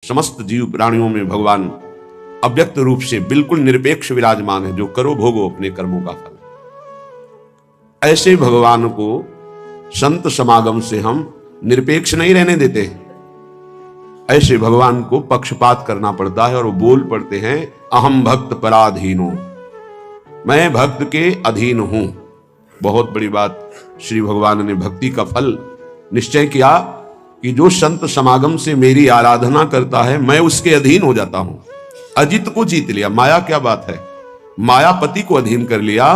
समस्त जीव प्राणियों में भगवान अव्यक्त रूप से बिल्कुल निरपेक्ष विराजमान है, जो करो भोगो अपने कर्मों का फल। ऐसे भगवान को संत समागम से हम निरपेक्ष नहीं रहने देते। ऐसे भगवान को पक्षपात करना पड़ता है और वो बोल पड़ते हैं, अहम भक्त पराधीनो, मैं भक्त के अधीन हूं। बहुत बड़ी बात, श्री भगवान ने भक्ति का फल निश्चय किया कि जो संत समागम से मेरी आराधना करता है मैं उसके अधीन हो जाता हूं। अजित को जीत लिया, माया क्या बात है, मायापति को अधीन कर लिया।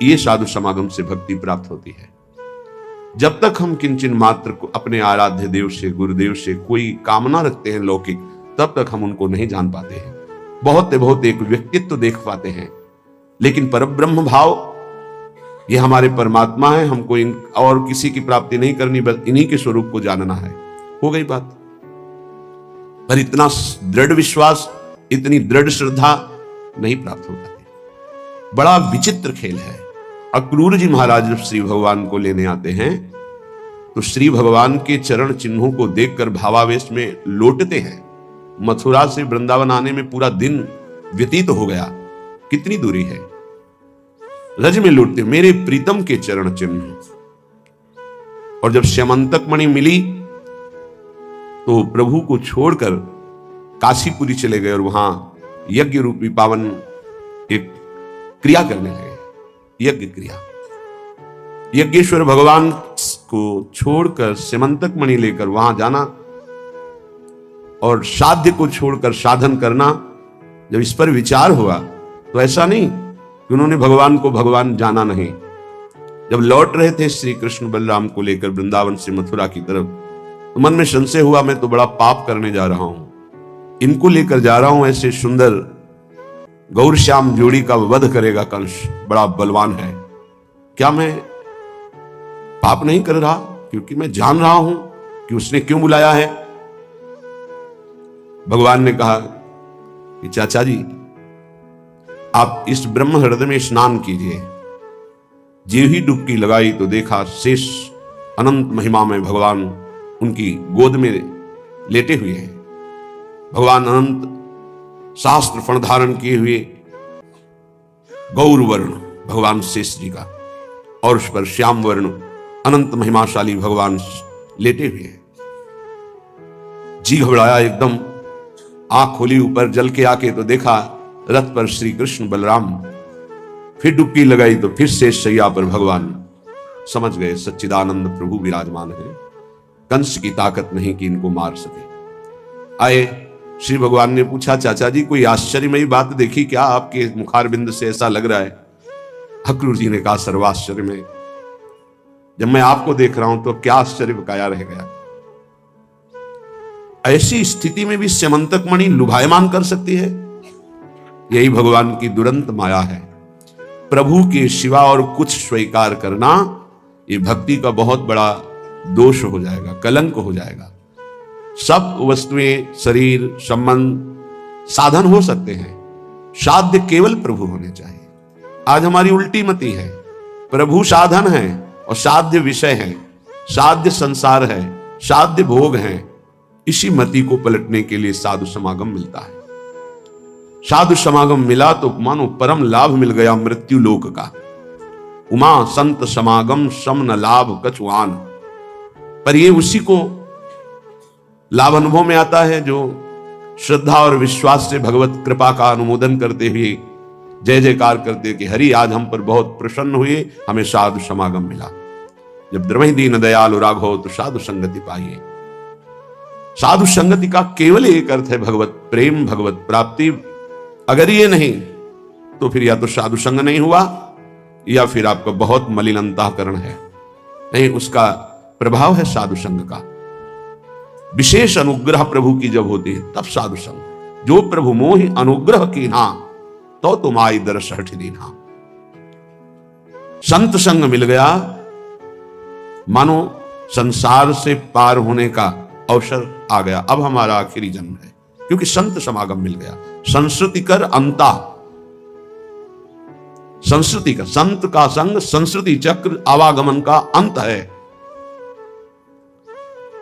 ये साधु समागम से भक्ति प्राप्त होती है। जब तक हम किंचन मात्र को अपने आराध्य देव से, गुरुदेव से कोई कामना रखते हैं लौकिक, तब तक हम उनको नहीं जान पाते हैं। बहुत एक व्यक्तित्व देख पाते हैं, लेकिन परब्रह्म भाव ये हमारे परमात्मा है, हमको और किसी की प्राप्ति नहीं करनी, बस इन्हीं के स्वरूप को जानना है। हो गई बात। पर इतना दृढ़ विश्वास, इतनी दृढ़ श्रद्धा नहीं प्राप्त हो पाती। बड़ा विचित्र खेल है। अक्रूर जी महाराज जब श्री भगवान को लेने आते हैं तो श्री भगवान के चरण चिन्हों को देखकर भावावेश में लौटते हैं। मथुरा से वृंदावन आने में पूरा दिन व्यतीत हो गया, कितनी दूरी है। रज में लौटते, मेरे प्रीतम के चरण चिन्ह। और जब श्यामंतक मणि मिली तो प्रभु को छोड़कर काशीपुरी चले गए और वहां यज्ञ रूपी पावन एक क्रिया करने लगे, यज्ञ क्रिया। यज्ञेश्वर भगवान को छोड़कर श्यामंतक मणि लेकर वहां जाना और साध्य को छोड़कर साधन करना। जब इस पर विचार हुआ तो ऐसा नहीं कि उन्होंने भगवान को भगवान जाना नहीं। जब लौट रहे थे श्री कृष्ण बलराम को लेकर वृंदावन से मथुरा की तरफ, तो मन में संशय हुआ, मैं तो बड़ा पाप करने जा रहा हूं, इनको लेकर जा रहा हूं, ऐसे सुंदर गौर श्याम जोड़ी का वध करेगा कंस, बड़ा बलवान है, क्या मैं पाप नहीं कर रहा? क्योंकि मैं जान रहा हूं कि उसने क्यों बुलाया है। भगवान ने कहा कि चाचा जी, आप इस ब्रह्म हृदय में स्नान कीजिए। जो ही डुबकी लगाई तो देखा शेष अनंत महिमा में भगवान उनकी गोद में लेटे हुए हैं। भगवान अनंत शास्त्र फण धारण किए हुए, गौर वर्ण भगवान शेष जी का, और उस पर श्याम वर्ण अनंत महिमाशाली भगवान लेटे हुए हैं। जी घबराया एकदम, आंख खोली ऊपर जल के आके तो देखा रथ पर श्री कृष्ण बलराम। फिर डुबकी लगाई तो फिर शेष शैया पर भगवान। समझ गए सच्चिदानंद प्रभु विराजमान है, कंस की ताकत नहीं कि इनको मार सके। आए श्री भगवान ने पूछा, चाचा जी कोई आश्चर्यमयी बात देखी क्या? आपके मुखारबिंद से ऐसा लग रहा है। अक्रूर जी ने कहा, सर्वाश्चर्य में, जब मैं आपको देख रहा हूं तो क्या आश्चर्य बकाया रह गया। ऐसी स्थिति में भी स्यमंतक मणि लुभायमान कर सकती है। यही भगवान की दुरंत माया है। प्रभु के सिवा और कुछ स्वीकार करना, ये भक्ति का बहुत बड़ा दोष हो जाएगा, कलंक हो जाएगा। सब वस्तुएं, शरीर, संबंध साधन हो सकते हैं, साध्य केवल प्रभु होने चाहिए। आज हमारी उल्टी मति है, प्रभु साधन है और साध्य विषय है, साध्य संसार है, साध्य भोग है। इसी मति को पलटने के लिए साधु समागम मिलता है। साधु समागम मिला तो मानो परम लाभ मिल गया मृत्यु लोक का। उमा संत समागम सम न लाभ कछुआन। पर ये उसी को लाभ अनुभव में आता है जो श्रद्धा और विश्वास से भगवत कृपा का अनुमोदन करते हुए जय जयकार करते कि हरि आज हम पर बहुत प्रसन्न हुए, हमें साधु समागम मिला। जब द्रवहि दीन दयालु राघव तो साधु संगति पाइए। साधु संगति का केवल एक अर्थ है भगवत प्रेम, भगवत प्राप्ति। अगर ये नहीं तो फिर या तो साधु संग नहीं हुआ या फिर आपका बहुत मलिन अंतःकरण है। नहीं, उसका प्रभाव है साधु संग का। विशेष अनुग्रह प्रभु की जब होती है तब साधु संग। जो प्रभु मोहि अनुग्रह कीन्हा तो तुम आई दरस हठ दीन्हा। संत संग मिल गया, मानो संसार से पार होने का अवसर आ गया। अब हमारा आखिरी जन्म है, क्योंकि संत समागम मिल गया। संस्कृति कर अंता, संस्कृति का, संत का संग संस्कृति चक्र आवागमन का अंत है।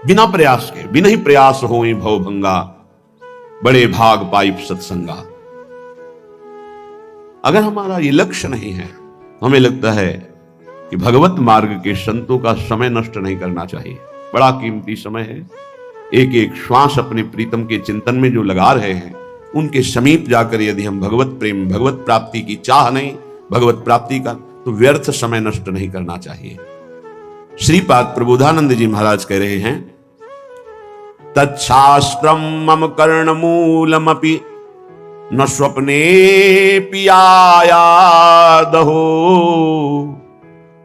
बिना प्रयास के, बिना ही प्रयास होई भव भंगा, बड़े भाग पाई सत्संगा। अगर हमारा ये लक्ष्य नहीं है, हमें लगता है कि भगवत मार्ग के संतों का समय नष्ट नहीं करना चाहिए। बड़ा कीमती समय है। एक एक श्वास अपने प्रीतम के चिंतन में जो लगा रहे हैं, उनके समीप जाकर यदि हम भगवत प्रेम, भगवत प्राप्ति की चाह नहीं, भगवत प्राप्ति का, तो व्यर्थ समय नष्ट नहीं करना चाहिए। श्रीपाद प्रबोधानंद जी महाराज कह रहे हैं, तच्छास्त्रम मम कर्णमूलमपि न स्वप्ने पियायादहो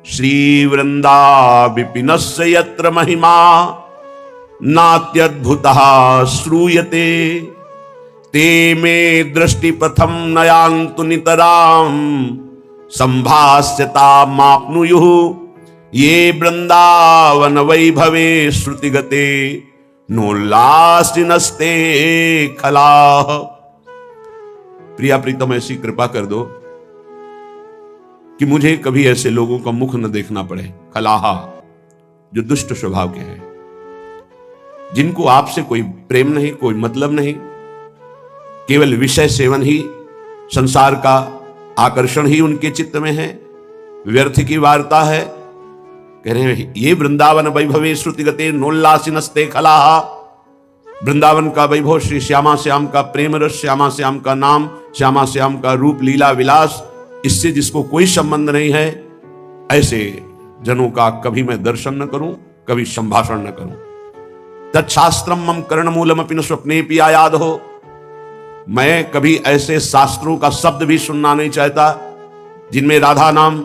श्री वृंदा विपिनस्य यत्र महिमा नात्यद्भुतः श्रूयते ते मे दृष्टिपथम नयांतु नितराम संभास्यता माप्नुयुः ये वृंदावन वैभवे श्रुतिगते नोल्लासिनस्ते खलाः। प्रिया प्रीतम, ऐसी कृपा कर दो कि मुझे कभी ऐसे लोगों का मुख न देखना पड़े, खलाहा, जो दुष्ट स्वभाव के हैं, जिनको आपसे कोई प्रेम नहीं, कोई मतलब नहीं, केवल विषय सेवन ही, संसार का आकर्षण ही उनके चित्त में है, व्यर्थ की वार्ता है। कह रहे हैं, ये वृंदावन वैभवे श्रुतिगते नोल्लासिनस्ते खलाहा। वृंदावन का वैभव, श्री श्यामा श्याम का प्रेम रस, श्यामा श्याम का नाम, श्यामा श्याम का रूप, लीला विलास, इससे जिसको कोई संबंध नहीं है, ऐसे जनों का कभी मैं दर्शन न करूं, कभी संभाषण न करूं। तच्छास्त्रम मम कर्णमूलमपि न स्वप्ने पियायाद हो। मैं कभी ऐसे शास्त्रों का शब्द भी सुनना नहीं चाहता जिनमें राधा नाम,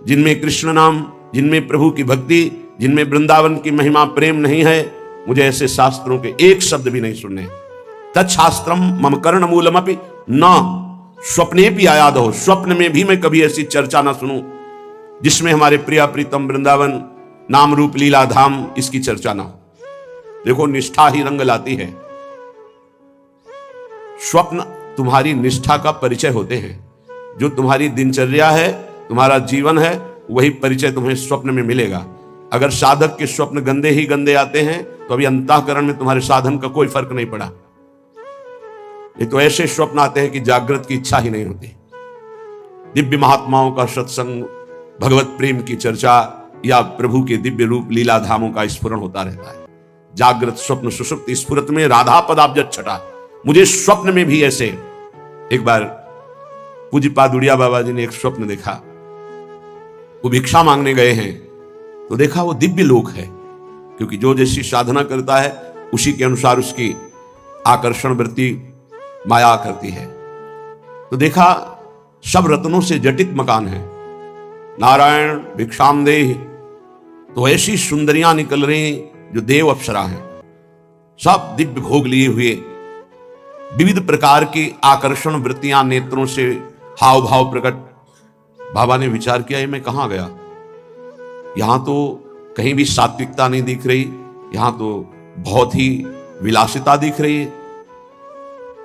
जिनमें कृष्ण नाम, जिनमें प्रभु की भक्ति, जिनमें वृंदावन की महिमा प्रेम नहीं है। मुझे ऐसे शास्त्रों के एक शब्द भी नहीं सुनने। तच्छास्त्रम मम कर्णमूलमपि न स्वप्ने पियायाद हो। स्वप्न में भी मैं कभी ऐसी चर्चा ना सुनूं जिसमें हमारे प्रिया प्रीतम वृंदावन नाम रूप लीला धाम, इसकी चर्चा ना हो। देखो, निष्ठा ही रंग लाती है। स्वप्न तुम्हारी निष्ठा का परिचय होते हैं। जो तुम्हारी दिनचर्या है, तुम्हारा जीवन है, वही परिचय तुम्हें स्वप्न में मिलेगा। अगर साधक के स्वप्न गंदे ही गंदे आते हैं तो अभी अंतःकरण में तुम्हारे साधन का कोई फर्क नहीं पड़ा। ये तो ऐसे स्वप्न आते हैं कि जागृत की इच्छा ही नहीं होती। दिव्य महात्माओं का सत्संग, भगवत प्रेम की चर्चा या प्रभु के दिव्य रूप लीला धामों का स्फुरण होता रहता है। जागृत स्वप्न सुषुप्ति स्फुरत में राधा पदाब्ज छटा। मुझे स्वप्न में भी ऐसे, एक बार पूज्यपाद उड़िया बाबा जी ने एक स्वप्न देखा। वो भिक्षा मांगने गए हैं तो देखा वो दिव्य लोक है, क्योंकि जो जैसी साधना करता है उसी के अनुसार उसकी आकर्षण वृत्ति माया करती है। तो देखा सब रत्नों से जटित मकान है। नारायण भिक्षाम देहि, तो ऐसी सुंदरियां निकल रही जो देव अप्सरा हैं, सब दिव्य भोग लिए हुए, विविध प्रकार की आकर्षण वृत्तियां नेत्रों से हाव भाव प्रकट। बाबा ने विचार किया, ये मैं कहां गया? यहां तो कहीं भी सात्विकता नहीं दिख रही, यहां तो बहुत ही विलासिता दिख रही है।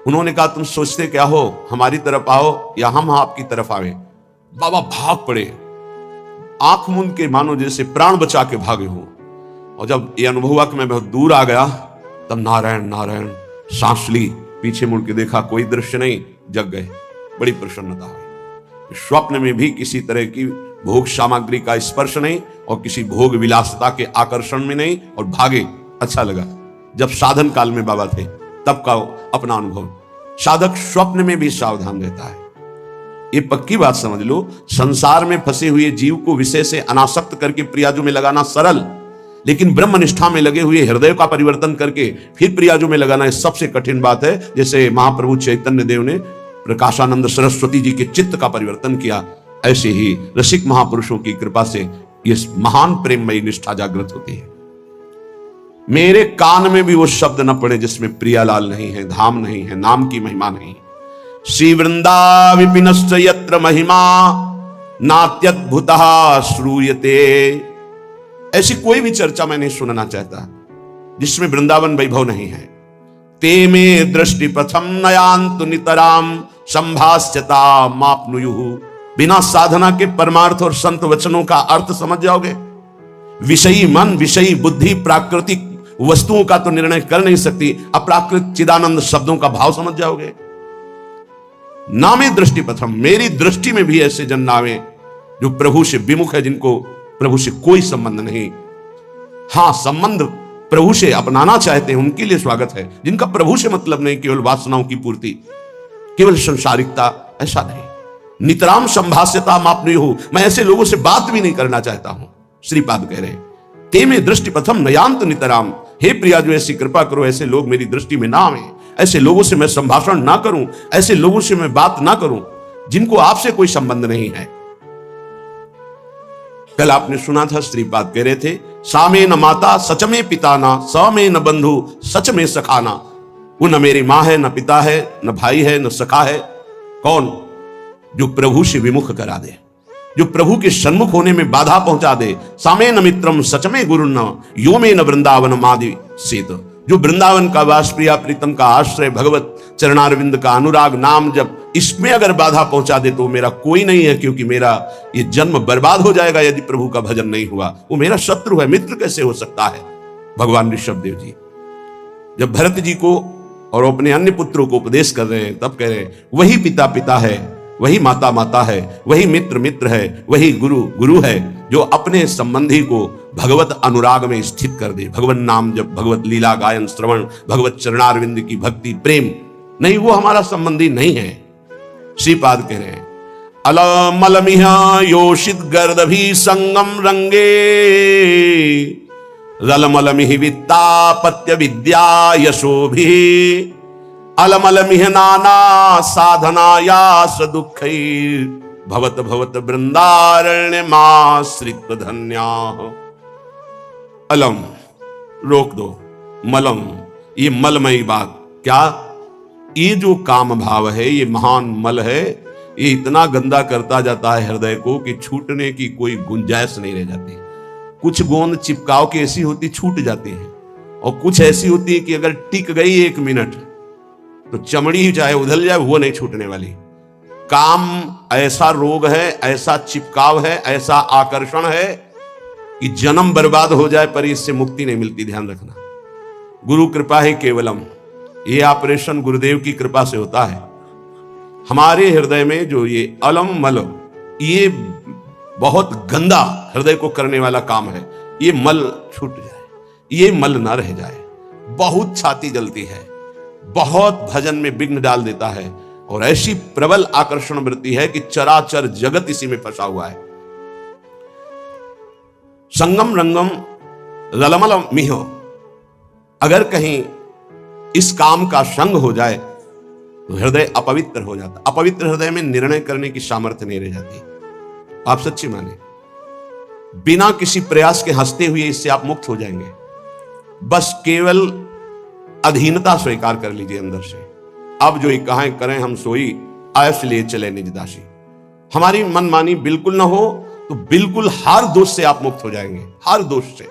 उन्होंने कहा, तुम सोचते क्या हो, हमारी तरफ आओ या हम आपकी तरफ आवे? बाबा भाग पड़े, आंख मूंद के मानो जैसे प्राण बचा के भागे हो। और जब ये अनुभव हुआ कि मैं बहुत दूर आ गया, तब नारायण नारायण सांस ली, पीछे मुड़ के देखा कोई दृश्य नहीं, जग गए। बड़ी प्रसन्नता हुई। स्वप्न में भी किसी तरह की भोग सामग्री का स्पर्श नहीं और किसी भोग विलासता के आकर्षण में नहीं, और भागे। अच्छा लगा। जब साधन काल में बाबा थे तब का अपना अनुभव। साधक स्वप्न में भी सावधान रहता है। ये पक्की बात समझ लो, संसार में फंसे हुए जीव को विषय से अनासक्त करके प्रियाजों में लगाना सरल, लेकिन ब्रह्मनिष्ठा में लगे हुए हृदय का परिवर्तन करके फिर प्रियाजों में लगाना ये सबसे कठिन बात है। जैसे महाप्रभु चैतन्य देव ने प्रकाशानंद सरस्वती जी के चित्त का परिवर्तन किया, ऐसे ही रसिक महापुरुषों की कृपा से ये महान प्रेममयी निष्ठा जागृत होती है। मेरे कान में भी वो शब्द न पड़े जिसमें प्रियालाल नहीं है, धाम नहीं है, नाम की महिमा नहीं। श्री वृंदा विपिनश्च यत्र महिमा नात्यद्भुतः श्रूयते। ऐसी कोई भी चर्चा मैं नहीं सुनना चाहता जिसमें वृंदावन वैभव नहीं है। ते में दृष्टि प्रथम नयांतु नितराम संभास्यता माप्नुयुः। बिना साधना के परमार्थ और संत वचनों का अर्थ समझ जाओगे। विषयी मन, विषयी बुद्धि, प्राकृतिक वस्तुओं का तो निर्णय कर नहीं सकती, अप्राकृत चिदानंद शब्दों का भाव समझ जाओगे। नामे दृष्टि प्रथम, मेरी दृष्टि में भी ऐसे जन नावे जो प्रभु से विमुख है, जिनको प्रभु से कोई संबंध नहीं। हां, संबंध प्रभु से अपनाना चाहते हैं, उनके लिए स्वागत है। जिनका प्रभु से मतलब नहीं, केवल वासनाओं की पूर्ति, केवल संसारिकता, ऐसा नहीं। नितराम संभाष्यता मापनी हो, मैं ऐसे लोगों से बात भी नहीं करना चाहता हूं। श्रीपाद कह रहे हैं ते में दृष्टि प्रथम नयांत नितराम, हे प्रिया जो ऐसी कृपा करो, ऐसे लोग मेरी दृष्टि में ना आवे, ऐसे लोगों से मैं संभाषण ना करूं, ऐसे लोगों से मैं बात ना करूं जिनको आपसे कोई संबंध नहीं है। कल आपने सुना था, श्रीपाद कह रहे थे सामे न माता सच में पिता ना, स में न बंधु सच में सखाना। वो न मेरी मां है, न पिता है, न भाई है, न सखा है। कौन? जो प्रभु से विमुख करा दे, जो प्रभु के सन्मुख होने में बाधा पहुंचा दे। सामे न मित्रम सच में गुरु न, यो में न वृंदावन मादि सीत। जो वृंदावन का वास, प्रिया प्रीतम का आश्रय, भगवत चरणारविंद का अनुराग, नाम जब, इसमें अगर बाधा पहुंचा दे तो मेरा कोई नहीं है, क्योंकि मेरा ये जन्म बर्बाद हो जाएगा यदि प्रभु का भजन नहीं हुआ। वो मेरा शत्रु है, मित्र कैसे हो सकता है? भगवान ऋषभदेव जी जब भरत जी को और अपने अन्य पुत्रों को उपदेश कर रहे हैं, तब कह रहे हैं वही पिता पिता है, वही माता माता है, वही मित्र मित्र है, वही गुरु गुरु है, जो अपने संबंधी को भगवत अनुराग में स्थित कर दे। भगवत नाम जब, भगवत लीला गायन श्रवण, भगवत चरणारविंद की भक्ति प्रेम, नहीं वो हमारा संबंधी नहीं है। श्रीपाद कह रहे हैं अलमलमिह योषित गर्दभी संगम रंगे, रलमलमिह वित्तापत्य विद्या यशोभि, अलमलमिह नाना साधनायास दुःखैर्, भवत भवत वृंदारण्य माश्रित धन्या। अलम रोक दो, मलम ये मलमयी बात। क्या? ये जो काम भाव है, ये महान मल है, ये इतना गंदा करता जाता है हृदय को कि छूटने की कोई गुंजाइश नहीं रह जाती। कुछ गोंद चिपकाव की ऐसी होती छूट जाती है, और कुछ ऐसी होती है कि अगर टिक गई 1 मिनट तो चमड़ी ही चाहे उधल जाए, वो नहीं छूटने वाली। काम ऐसा रोग है, ऐसा चिपकाव है, ऐसा आकर्षण है कि जन्म बर्बाद हो जाए पर इससे मुक्ति नहीं मिलती। ध्यान रखना, गुरु कृपा ही केवलम, ये ऑपरेशन गुरुदेव की कृपा से होता है। हमारे हृदय में जो ये अलम मल, ये बहुत गंदा हृदय को करने वाला काम है। ये मल छूट जाए, ये मल ना रह जाए। बहुत छाती जलती है, बहुत भजन में विघ्न डाल देता है, और ऐसी प्रबल आकर्षण वृत्ति है कि चराचर जगत इसी में फंसा हुआ है। संगम रंगम रलमल मिहो, अगर कहीं इस काम का संग हो जाए तो हृदय अपवित्र हो जाता। अपवित्र हृदय में निर्णय करने की सामर्थ्य नहीं रह जाती। आप सच्ची माने, बिना किसी प्रयास के हंसते हुए इससे आप मुक्त हो जाएंगे। बस केवल अधीनता स्वीकार कर लीजिए अंदर से। अब जो कहां करें हम सोई, आयस लिए चले निज दासी। हमारी मनमानी बिल्कुल ना हो तो बिल्कुल हर दोष से आप मुक्त हो जाएंगे। हर दोष से,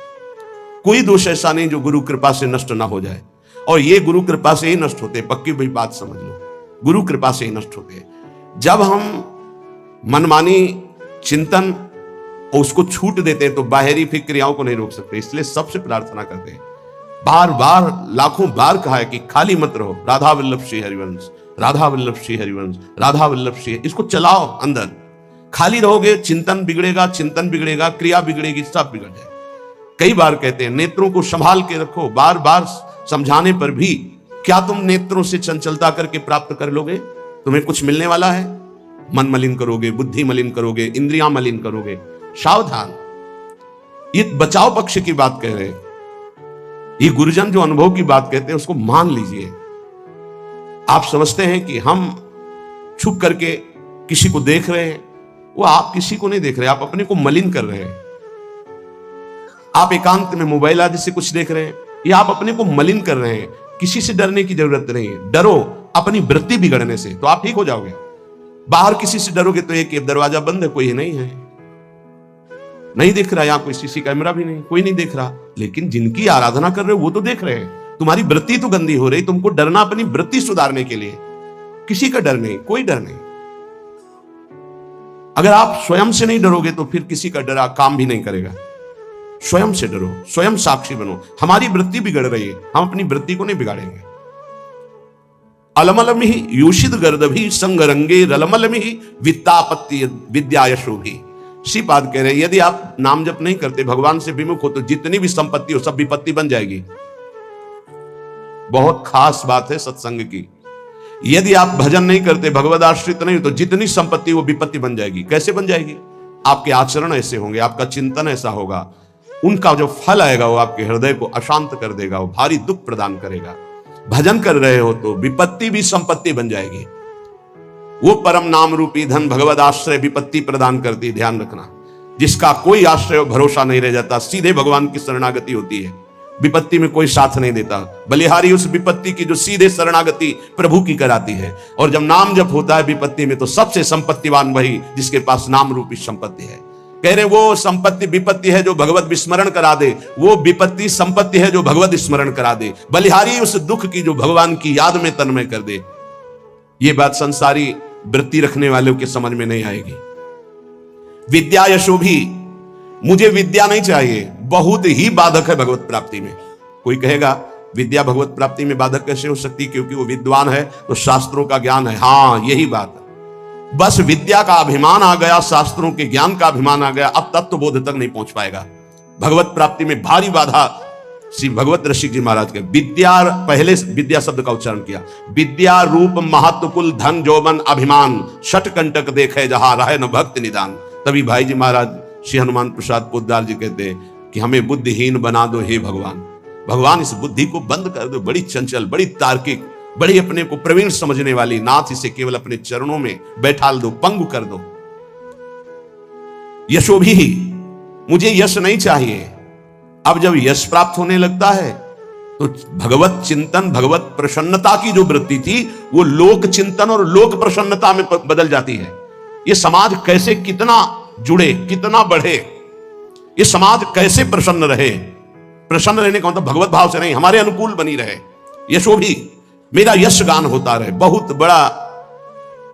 कोई दोष ऐसा नहीं जो गुरु कृपा से नष्ट ना हो जाए। और ये गुरु कृपा से ही नष्ट होते, पक्की भाई बात समझ लो, गुरु कृपा से ही नष्ट होते। जब हम मनमानी चिंतन और उसको छूट देते हैं तो बाहरी फिर क्रियाओं को नहीं रोक सकते। इसलिए सबसे प्रार्थना करते हैं, बार बार लाखों बार कहा है कि खाली मत रहो। राधा वल्लभ श्री हरिवंश, राधा वल्लभ श्री हरिवंश, राधा वल्लभ श्री, इसको चलाओ अंदर। खाली रहोगे चिंतन बिगड़ेगा, चिंतन बिगड़ेगा, क्रिया बिगड़ेगी, सब बिगड़ जाए। कई बार कहते हैं नेत्रों को संभाल के रखो। बार बार समझाने पर भी क्या तुम नेत्रों से चंचलता करके प्राप्त कर लोगे? तुम्हें कुछ मिलने वाला है? मन मलिन करोगे, बुद्धि मलिन करोगे, इंद्रियां मलिन करोगे। सावधान, ये बचाव पक्ष की बात कह रहे हैं। ये गुरुजन जो अनुभव की बात कहते हैं उसको मान लीजिए। आप समझते हैं कि हम छुप करके किसी को देख रहे हैं, वो आप किसी को नहीं देख रहे, आप अपने को मलिन कर रहे हैं। आप एकांत में मोबाइल आदि से कुछ देख रहे हैं, ये आप अपने को मलिन कर रहे हैं। किसी से डरने की जरूरत नहीं है। डरो अपनी वृत्ति बिगड़ने से तो आप ठीक हो जाओगे। बाहर किसी से डरोगे तो एक दरवाजा बंद है, कोई नहीं है, नहीं दिख रहा, यहां कोई सीसी कैमरा भी नहीं, कोई नहीं देख रहा। लेकिन जिनकी आराधना कर रहे हो वो तो देख रहे हैं। तुम्हारी वृत्ति तो गंदी हो रही, तुमको डरना अपनी वृत्ति सुधारने के लिए। किसी का डर नहीं, कोई डर नहीं। अगर आप स्वयं से नहीं डरोगे तो फिर किसी का डर काम भी नहीं करेगा। स्वयं से डरो, स्वयं साक्षी बनो। हमारी वृत्ति बिगड़ रही है, हम अपनी वृत्ति को नहीं बिगाड़ेंगे। अलमलम ही यूषित गर्दभी संगरंगे रलमलम ही वित्तापत्ति विद्या यशोभी। श्रीपाद कह रहे हैं यदि आप नाम जप नहीं करते, भगवान से विमुख हो, तो जितनी भी संपत्ति हो सब विपत्ति बन जाएगी। बहुत खास बात है सत्संग की। यदि आप भजन नहीं करते, भगवद आश्रित नहीं हो, तो जितनी संपत्ति वो विपत्ति बन जाएगी। कैसे बन जाएगी? आपके आचरण ऐसे होंगे, आपका चिंतन ऐसा होगा, उनका जो फल आएगा वो आपके हृदय को अशांत कर देगा, वो भारी दुख प्रदान करेगा। भजन कर रहे हो तो विपत्ति भी संपत्ति बन जाएगी। वो परम नाम रूपी धन भगवद आश्रय विपत्ति प्रदान करती, ध्यान रखना। जिसका कोई आश्रय भरोसा नहीं रह जाता, सीधे भगवान की शरणागति होती है, विपत्ति में कोई साथ नहीं देता। बलिहारी उस विपत्ति की जो सीधे शरणागति प्रभु की कराती है। और जब नाम जप होता है विपत्ति में, तो सबसे संपत्तिवान वही जिसके पास नाम रूपी संपत्ति है। कह रहे वो संपत्ति विपत्ति है जो भगवत विस्मरण करा दे, वो विपत्ति संपत्ति है जो भगवत स्मरण करा दे। बलिहारी उस दुख की जो भगवान की याद में तन्मय कर दे। ये बात संसारी वृत्ति रखने वालों के समझ में नहीं आएगी। विद्या यशोभी, मुझे विद्या नहीं चाहिए, बहुत ही बाधक है भगवत प्राप्ति में। कोई कहेगा विद्या भगवत प्राप्ति में बाधक कैसे हो सकती, क्योंकि वो विद्वान है तो शास्त्रों का ज्ञान है। हाँ, यही बात है। बस विद्या का अभिमान आ गया, शास्त्रों के ज्ञान का अभिमान आ गया, अब तत्वबोध तक नहीं पहुंच पाएगा। भगवत प्राप्ति में भारी बाधा श्री भगवत ऋषि जी महाराज के। विद्या, पहले विद्या शब्द का उच्चारण किया। विद्या रूप महत्व कुल धन जौबन अभिमान, छठ कंटक देखे जहां रहे न भक्त निदान। तभी भाई जी महाराज श्री हनुमान प्रसाद पोद्दार जी कहते कि हमें बुद्धिहीन बना दो हे भगवान। भगवान इस बुद्धि को बंद कर दो, बड़ी चंचल, बड़ी तार्किक, बड़ी अपने को प्रवीण समझने वाली। नाथ इसे केवल अपने चरणों में बैठाल दो, पंगु कर दो। यशोभी, मुझे यश नहीं चाहिए। अब जब यश प्राप्त होने लगता है तो भगवत चिंतन, भगवत प्रसन्नता की जो वृत्ति थी वो लोक चिंतन और लोक प्रसन्नता में बदल जाती है। ये समाज कैसे कितना जुड़े, कितना बढ़े, ये समाज कैसे प्रसन्न रहे। प्रसन्न रहने का मतलब भगवत भाव से नहीं, हमारे अनुकूल बनी रहे। यशोभी, मेरा यश गान होता रहे। बहुत बड़ा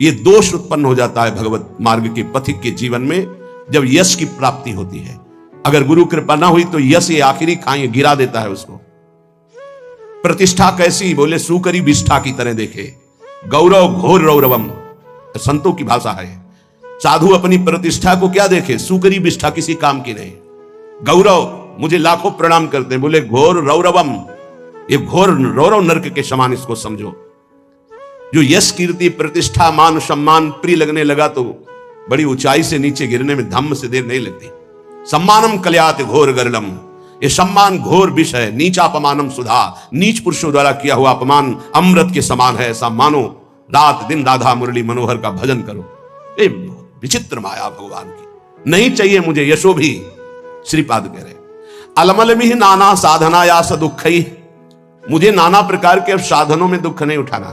ये दोष उत्पन्न हो जाता है भगवत मार्ग के पथिक के जीवन में जब यश की प्राप्ति होती है। अगर गुरु कृपा ना हुई तो यश ये आखिरी खाएं गिरा देता है उसको। प्रतिष्ठा कैसी, बोले सुकरी विष्ठा की तरह देखे, गौरव घोर रौरवम, संतों की भाषा है। साधु अपनी प्रतिष्ठा को क्या देखे, सुकरी विष्ठा किसी काम की नहीं। गौरव, मुझे लाखों प्रणाम करते हैं, बोले घोर रौरवम, ये घोर रौरव नरक के समान इसको समझो। जो यश कीर्ति प्रतिष्ठा मान सम्मान प्रिय लगने लगा तो बड़ी ऊंचाई से नीचे गिरने में धम्म से देर नहीं लगती। सम्मानम कल्यात घोर गरलम, ये सम्मान घोर विष है। नीचापमानम सुधा, नीच पुरुषों द्वारा किया हुआ अपमान अमृत के समान है। ऐसा मानो, रात दिन राधा मुरली मनोहर का भजन करो। ये विचित्र माया भगवान की। नहीं चाहिए मुझे यशोभी। श्रीपाद कह रहे अलमलमी नाना साधनाया स दुखई, मुझे नाना प्रकार के साधनों में दुख नहीं उठाना।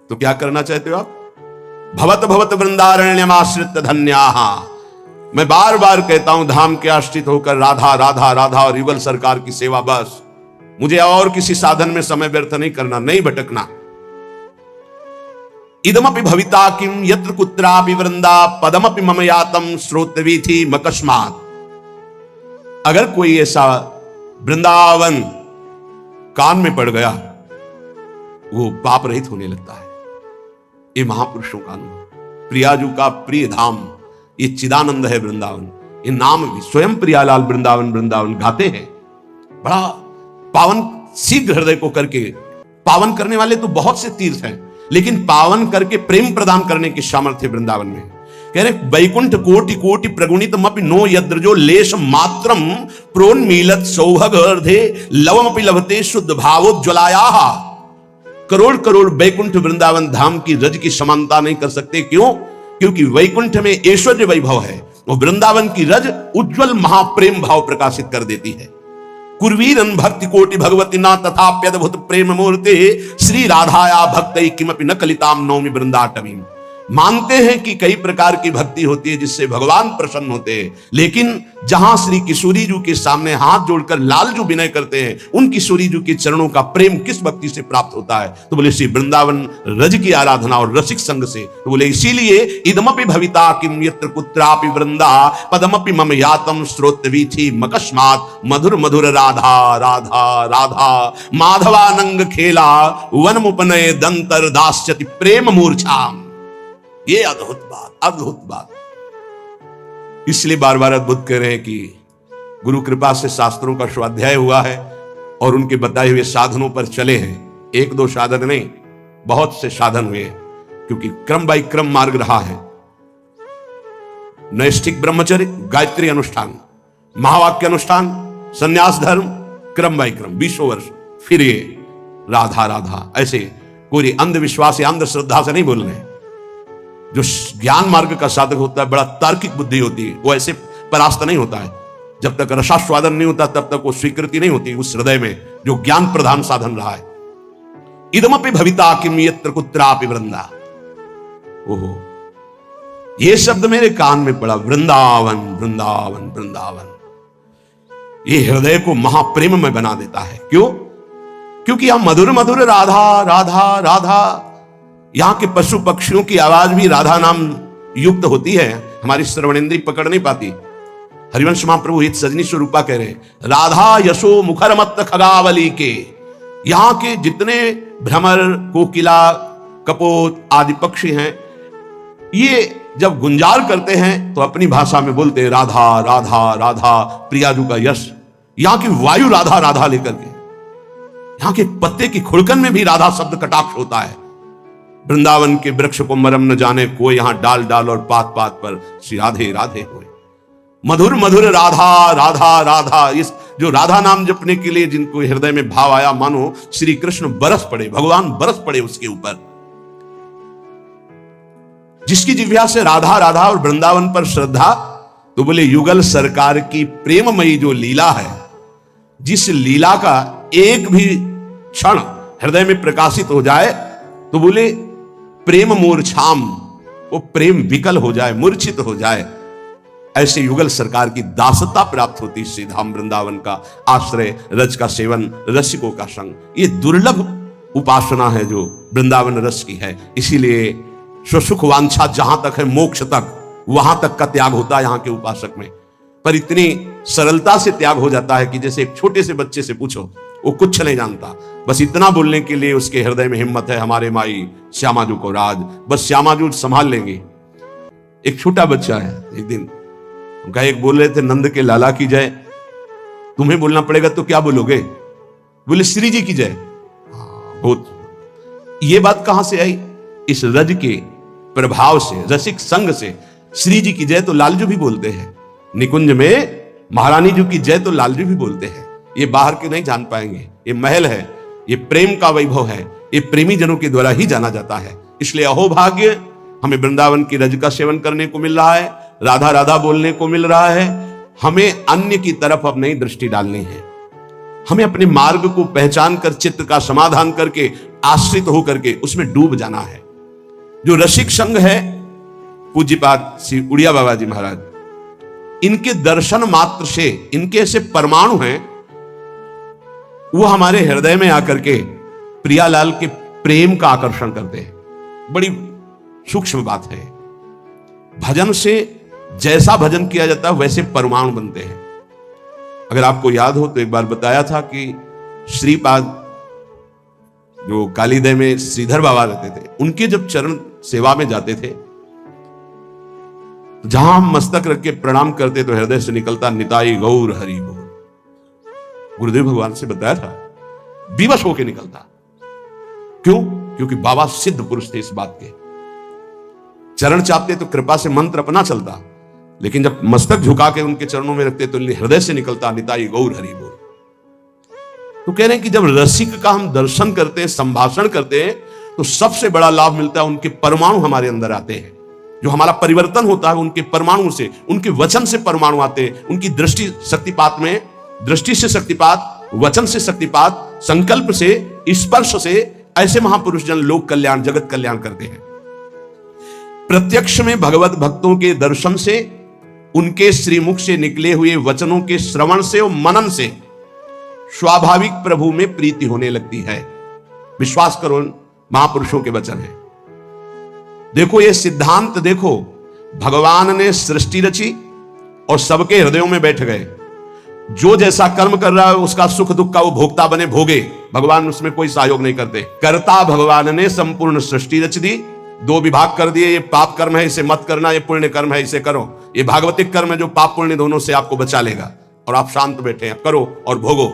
तो क्या करना चाहते हो आप? भवत भवत वृंदारण्यमाश्रित धन्याहा, मैं बार बार कहता हूं धाम के आश्रित होकर राधा राधा राधा और युगल सरकार की सेवा, बस। मुझे और किसी साधन में समय व्यर्थ नहीं करना, नहीं भटकना। इदमपि भविता किम यत्र कुत्रापि वृंदा पदमपि मम यातम श्रोतवीथि मकस्मात्। अगर कोई ऐसा वृंदावन कान में पड़ गया, वो पाप रहित होने लगता है। ये महापुरुषों का अनुभव। प्रियाजू का प्रिय धाम, ये चिदानंद है वृंदावन। ये नाम भी स्वयं प्रियालाल वृंदावन वृंदावन गाते हैं। बड़ा पावन शीघ्र हृदय को करके, पावन करने वाले तो बहुत से तीर्थ हैं, लेकिन पावन करके प्रेम प्रदान करने की सामर्थ्य वृंदावन में है। कह रहे वैकुंठ कोटि कोटि प्रगुणितमपि नो यद्रजो लेश मात्रम प्रोन्मीलत सौभगर्धे लवमपि लभते शुद्ध भावोज्ज्वलायाः। करोड़ करोड़ वैकुंठ वृंदावन धाम की रज की समानता नहीं कर सकते। क्यों? क्योंकि वैकुंठ में ऐश्वर्य वैभव है, और वृंदावन की रज उज्जवल महाप्रेम भाव प्रकाशित कर देती है। कुर्वीरन भक्ति कोटि भगवती ना तथाप्यद्भुत प्रेम मूर्ते श्री राधाया भक्तै किमपि न कलिताम नौमि वृंदाटवीं। मानते हैं कि कई प्रकार की भक्ति होती है जिससे भगवान प्रसन्न होते हैं, लेकिन जहां श्री किशोरी जी के सामने हाथ जोड़कर लाल जो विनय करते हैं, उन किशोरी जी के चरणों का प्रेम किस भक्ति से प्राप्त होता है? तो बोले श्री वृंदावन रज की आराधना और रसिक संग से। तो बोले इसीलिए इदमपि भविता किम यत्र कुत्रापि वृंदा पदमपि मम यातम श्रोतवीथि मकस्मात् मधुर मधुर राधा राधा राधा माधवानंग खेला वनमुपनय दंतर दास्यति प्रेम मूर्छाम। ये अद्भुत बात, अद्भुत बात। इसलिए बार बार अद्भुत कह रहे हैं कि गुरु कृपा से शास्त्रों का स्वाध्याय हुआ है और उनके बताए हुए साधनों पर चले हैं। एक दो साधन नहीं, बहुत से साधन हुए हैं, क्योंकि क्रम बाई क्रम मार्ग रहा है। नैष्ठिक ब्रह्मचर्य, गायत्री अनुष्ठान, महावाक्य अनुष्ठान, संन्यास धर्म, क्रम बाई क्रम 20 वर्ष, फिर ये राधा राधा। ऐसे कोई अंधविश्वास या अंधश्रद्धा से नहीं बोल रहे। जो ज्ञान मार्ग का साधक होता है, बड़ा तार्किक बुद्धि होती है, वो ऐसे परास्त नहीं होता है। जब तक रसास्वादन नहीं होता तब तक वो स्वीकृति नहीं होती उस हृदय में जो ज्ञान प्रधान साधन रहा है। इदमपि भविता किम यत्र कुत्रापि वृंदा। ओहो, ये शब्द मेरे कान में पड़ा, वृंदावन वृंदावन वृंदावन। ये हृदय को महाप्रेम में बना देता है। क्यों? क्योंकि हम मधुर मधुर राधा राधा राधा, यहां के पशु पक्षियों की आवाज भी राधा नाम युक्त होती है, हमारी श्रवणेन्द्रिय पकड़ नहीं पाती। हरिवंश महाप्रभु हित सजनी स्वरूपा कह रहे हैं, राधा यशो मुखरमत्त खगावली के। यहां के जितने भ्रमर, कोकिला, कपोत आदि पक्षी हैं, ये जब गुंजार करते हैं तो अपनी भाषा में बोलते हैं राधा राधा राधा, प्रियाजू का यश। यहां की वायु राधा राधा लेकर के, यहां के पत्ते की खुड़कन में भी राधा शब्द कटाक्ष होता है। वृंदावन के वृक्ष को मरम न जाने कोई, यहां डाल डाल और पात पात पर श्री राधे राधे होए। मधुर मधुर राधा राधा राधा। इस जो राधा नाम जपने के लिए जिनको हृदय में भाव आया, मानो श्री कृष्ण बरस पड़े, भगवान बरस पड़े उसके ऊपर। जिसकी जिह्वा से राधा राधा और वृंदावन पर श्रद्धा, तो बोले युगल सरकार की प्रेममयी जो लीला है, जिस लीला का एक भी क्षण हृदय में प्रकाशित हो जाए तो बोले प्रेम मूर्छाम, वो प्रेम विकल हो जाए, मूर्छित हो जाए। ऐसे युगल सरकार की दासता प्राप्त होती श्री धाम वृंदावन का आश्रय, रज का सेवन, रसिकों का संग। ये दुर्लभ उपासना है जो वृंदावन रस की है। इसीलिए स्वसुख वांछा जहां तक है, मोक्ष तक, वहां तक का त्याग होता है यहाँ के उपासक में। पर इतनी सरलता से त्याग हो जाता है कि जैसे एक छोटे से बच्चे से पूछो, वो कुछ नहीं जानता, बस इतना बोलने के लिए उसके हृदय में हिम्मत है, हमारे माई श्यामाजू को राज, बस श्यामाजू संभाल लेंगे। एक छोटा बच्चा है, एक दिन उनका एक बोल रहे थे, नंद के लाला की जय। तुम्हें बोलना पड़ेगा तो क्या बोलोगे? बोले श्री जी की जय। बहुत ये बात कहां से आई? इस रज के प्रभाव से, रसिक संग से। श्री जी की जय तो लालजू भी बोलते हैं, निकुंज में महारानी जी की जय तो लालजू भी बोलते हैं। ये बाहर के नहीं जान पाएंगे, ये महल है, ये प्रेम का वैभव है, ये प्रेमी जनों के द्वारा ही जाना जाता है। इसलिए अहोभाग्य, हमें वृंदावन की रज का सेवन करने को मिल रहा है, राधा राधा बोलने को मिल रहा है। हमें अन्य की तरफ अब नहीं दृष्टि डालनी है, हमें अपने मार्ग को पहचान कर चित्त का समाधान करके आश्रित होकर के उसमें डूब जाना है। जो रसिक संग है, पूज्यपाद श्री उड़िया बाबा जी महाराज, इनके दर्शन मात्र से, इनके ऐसे परमाणु हैं, वो हमारे हृदय में आकर के प्रियालाल के प्रेम का आकर्षण करते हैं। बड़ी सूक्ष्म बात है। भजन से जैसा भजन किया जाता है वैसे परमाणु बनते हैं। अगर आपको याद हो तो एक बार बताया था कि श्रीपाद जो कालीदय में श्रीधर बाबा रहते थे, उनके जब चरण सेवा में जाते थे, जहां हम मस्तक रख के प्रणाम करते तो हृदय से निकलता निताई गौर हरि बोल। गुरुदेव भगवान से बताया था, विवश होके निकलता। क्यों? क्योंकि बाबा सिद्ध पुरुष थे इस बात के। चरण चापते तो कृपा से मंत्र अपना चलता, लेकिन जब मस्तक झुका के उनके चरणों में रखते तो हृदय से निकलता निताई गौर हरि बोल। तो कह रहे हैं कि जब रसिक का हम दर्शन करते हैं, संभाषण करते हैं, तो सबसे बड़ा लाभ मिलता है, उनके परमाणु हमारे अंदर आते हैं। जो हमारा परिवर्तन होता है उनके परमाणु से, उनके वचन से परमाणु आते हैं। उनकी दृष्टि शक्तिपात में, दृष्टि से शक्तिपात, वचन से शक्तिपात, संकल्प से, स्पर्श से ऐसे महापुरुष जन लोक कल्याण, जगत कल्याण करते हैं। प्रत्यक्ष में भगवत भक्तों के दर्शन से, उनके श्रीमुख से निकले हुए वचनों के श्रवण से और मनन से स्वाभाविक प्रभु में प्रीति होने लगती है। विश्वास करो, महापुरुषों के वचन है। देखो ये सिद्धांत देखो, भगवान ने सृष्टि रची और सबके हृदयों में बैठ गए। जो जैसा कर्म कर रहा है उसका सुख दुख का वो भोक्ता बने, भोगे। भगवान उसमें कोई सहयोग नहीं करते। कर्ता भगवान ने संपूर्ण सृष्टि रच दी, दो विभाग कर दिए, ये पाप कर्म है इसे मत करना, ये पुण्य कर्म है इसे करो। ये भागवतिक कर्म है जो पाप पुण्य दोनों से आपको बचा लेगा, और आप शांत बैठे हैं, करो और भोगो।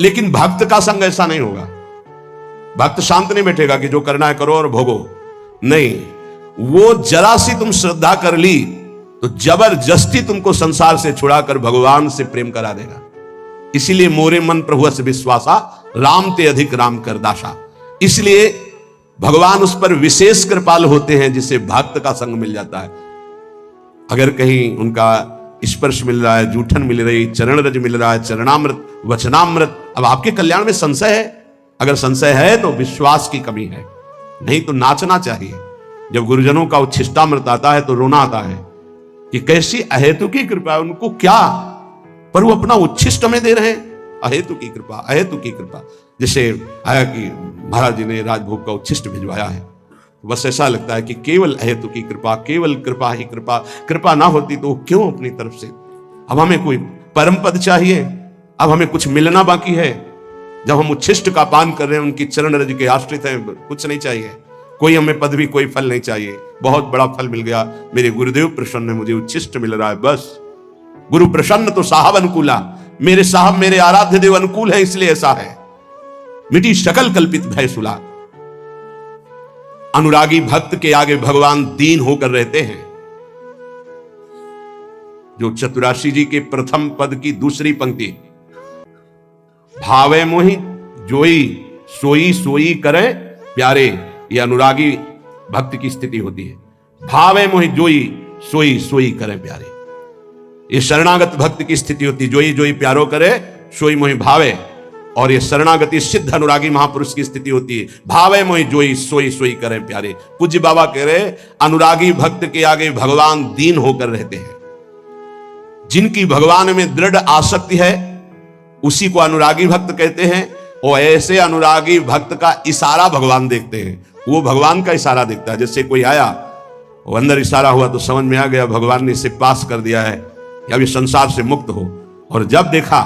लेकिन भक्त का संग ऐसा नहीं होगा। भक्त शांत नहीं बैठेगा कि जो करना है करो और भोगो, नहीं। वो जरा सी तुम श्रद्धा कर ली तो जबरदस्ती तुमको संसार से छुड़ाकर भगवान से प्रेम करा देगा। इसीलिए मोरे मन प्रभु से विश्वासा, राम ते अधिक राम कर दासा। इसलिए भगवान उस पर विशेष कृपाल होते हैं जिसे भक्त का संग मिल जाता है। अगर कहीं उनका स्पर्श मिल रहा है, जूठन मिल रही, चरण रज मिल रहा है, चरणामृत, वचनामृत, अब आपके कल्याण में संशय है। अगर संशय है तो विश्वास की कमी है, नहीं तो नाचना चाहिए। जब गुरुजनों का उच्छिष्टामृत आता है तो रोना आता है कि कैसी अहेतु की कृपा है। उनको क्या, पर वो अपना उच्छिष्ट में दे रहे हैं। अहेतु की कृपा, अहेतु की कृपा। जैसे आया कि महाराज जी ने राजभोग का उच्छिष्ट भिजवाया है, बस ऐसा लगता है कि केवल अहेतु की कृपा, केवल कृपा ही कृपा। कृपा ना होती तो क्यों अपनी तरफ से। अब हमें कोई परम पद चाहिए, अब हमें कुछ मिलना बाकी है। जब हम उच्छिष्ट का पान कर रहे हैं, उनकी चरण रज के आश्रित हैं, कुछ नहीं चाहिए, कोई हमें पदवी, कोई फल नहीं चाहिए। बहुत बड़ा फल मिल गया, मेरे गुरुदेव प्रसन्न, मुझे उच्छिष्ट मिल रहा है, बस। गुरु प्रसन्न तो साहब अनुकूला, मेरे साहब मेरे आराध्य देव अनुकूल है, इसलिए ऐसा है। मिटी सकल कल्पित भय सुला। अनुरागी भक्त के आगे भगवान दीन होकर रहते हैं। जो चतुराशी जी के प्रथम पद की दूसरी पंक्ति, भावे मोहि जोई सोई सोई करे प्यारे, ये अनुरागी भक्त की स्थिति होती है। भावे मोहि जोई सोई सोई करे प्यारे, ये शरणागत भक्त की स्थिति होती है। जोई जोई प्यारो करे, सोई मोहि भावे। और ये शरणागति सिद्ध अनुरागी महापुरुष की स्थिति होती है। भावे मोहि जोई सोई सोई करे प्यारे। पूज्य बाबा कह रहे, अनुरागी भक्त के आगे भगवान दीन होकर रहते हैं। जिनकी भगवान में दृढ़ आसक्ति है उसी को अनुरागी भक्त कहते हैं। और ऐसे अनुरागी भक्त का इशारा भगवान देखते हैं। वो भगवान का इशारा देखता है। जैसे कोई आया, वो अंदर इशारा हुआ तो समझ में आ गया भगवान ने इसे पास कर दिया है, या भी संसार से मुक्त हो। और जब देखा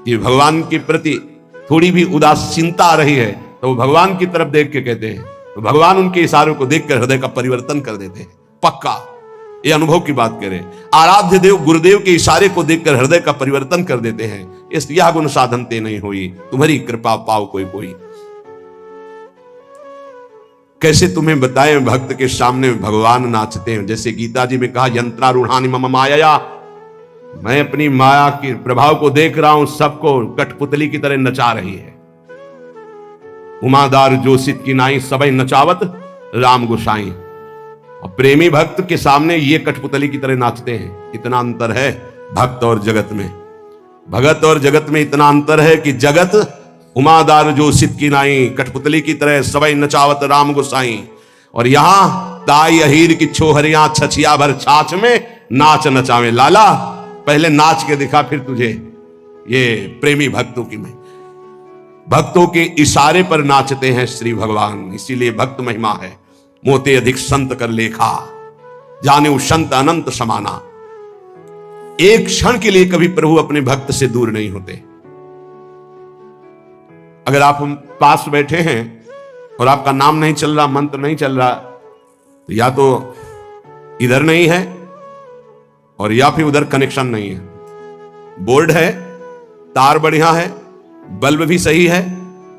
कि भगवान के प्रति थोड़ी भी उदासीनता आ रही है तो वो भगवान की तरफ देख के कहते हैं, तो भगवान उनके इशारों को देखकर हृदय का परिवर्तन कर देते हैं। पक्का ये अनुभव की बात करें, आराध्य देव गुरुदेव के इशारे को देखकर हृदय का परिवर्तन कर देते हैं। इस यह गुण साधन ते नहीं हुई, तुम्हारी कृपा पाओ कोई कोई। कैसे तुम्हें बताएं, भक्त के सामने भगवान नाचते हैं। जैसे गीता जी में कहा, यंत्रारूढ़ानि मम माया, मैं अपनी माया के प्रभाव को देख रहा हूं, सबको कठपुतली की तरह नचा रही है। उमादार जोशित की नाई सबई नचावत राम गोसाई। और प्रेमी भक्त के सामने ये कठपुतली की तरह नाचते हैं। इतना अंतर है भक्त और जगत में। भगत और जगत में इतना अंतर है कि जगत उमादार जोशित की नाई कठपुतली की तरह सबई नचावत राम गोसाई, और यहां ताई अहीर की छोहरियां छछिया भर छाछ में नाच नचावे लाला। पहले नाच के दिखा फिर तुझे। ये प्रेमी भक्तों की में, भक्तों के इशारे पर नाचते हैं श्री भगवान। इसीलिए भक्त महिमा है। मोते अधिक संत कर लेखा, जाने संत अनंत समाना। एक क्षण के लिए कभी प्रभु अपने भक्त से दूर नहीं होते। अगर आप हम पास बैठे हैं और आपका नाम नहीं चल रहा, मंत्र नहीं चल रहा, तो या तो इधर नहीं है और या फिर उधर कनेक्शन नहीं है। बोर्ड है, तार बढ़िया है, बल्ब भी सही है,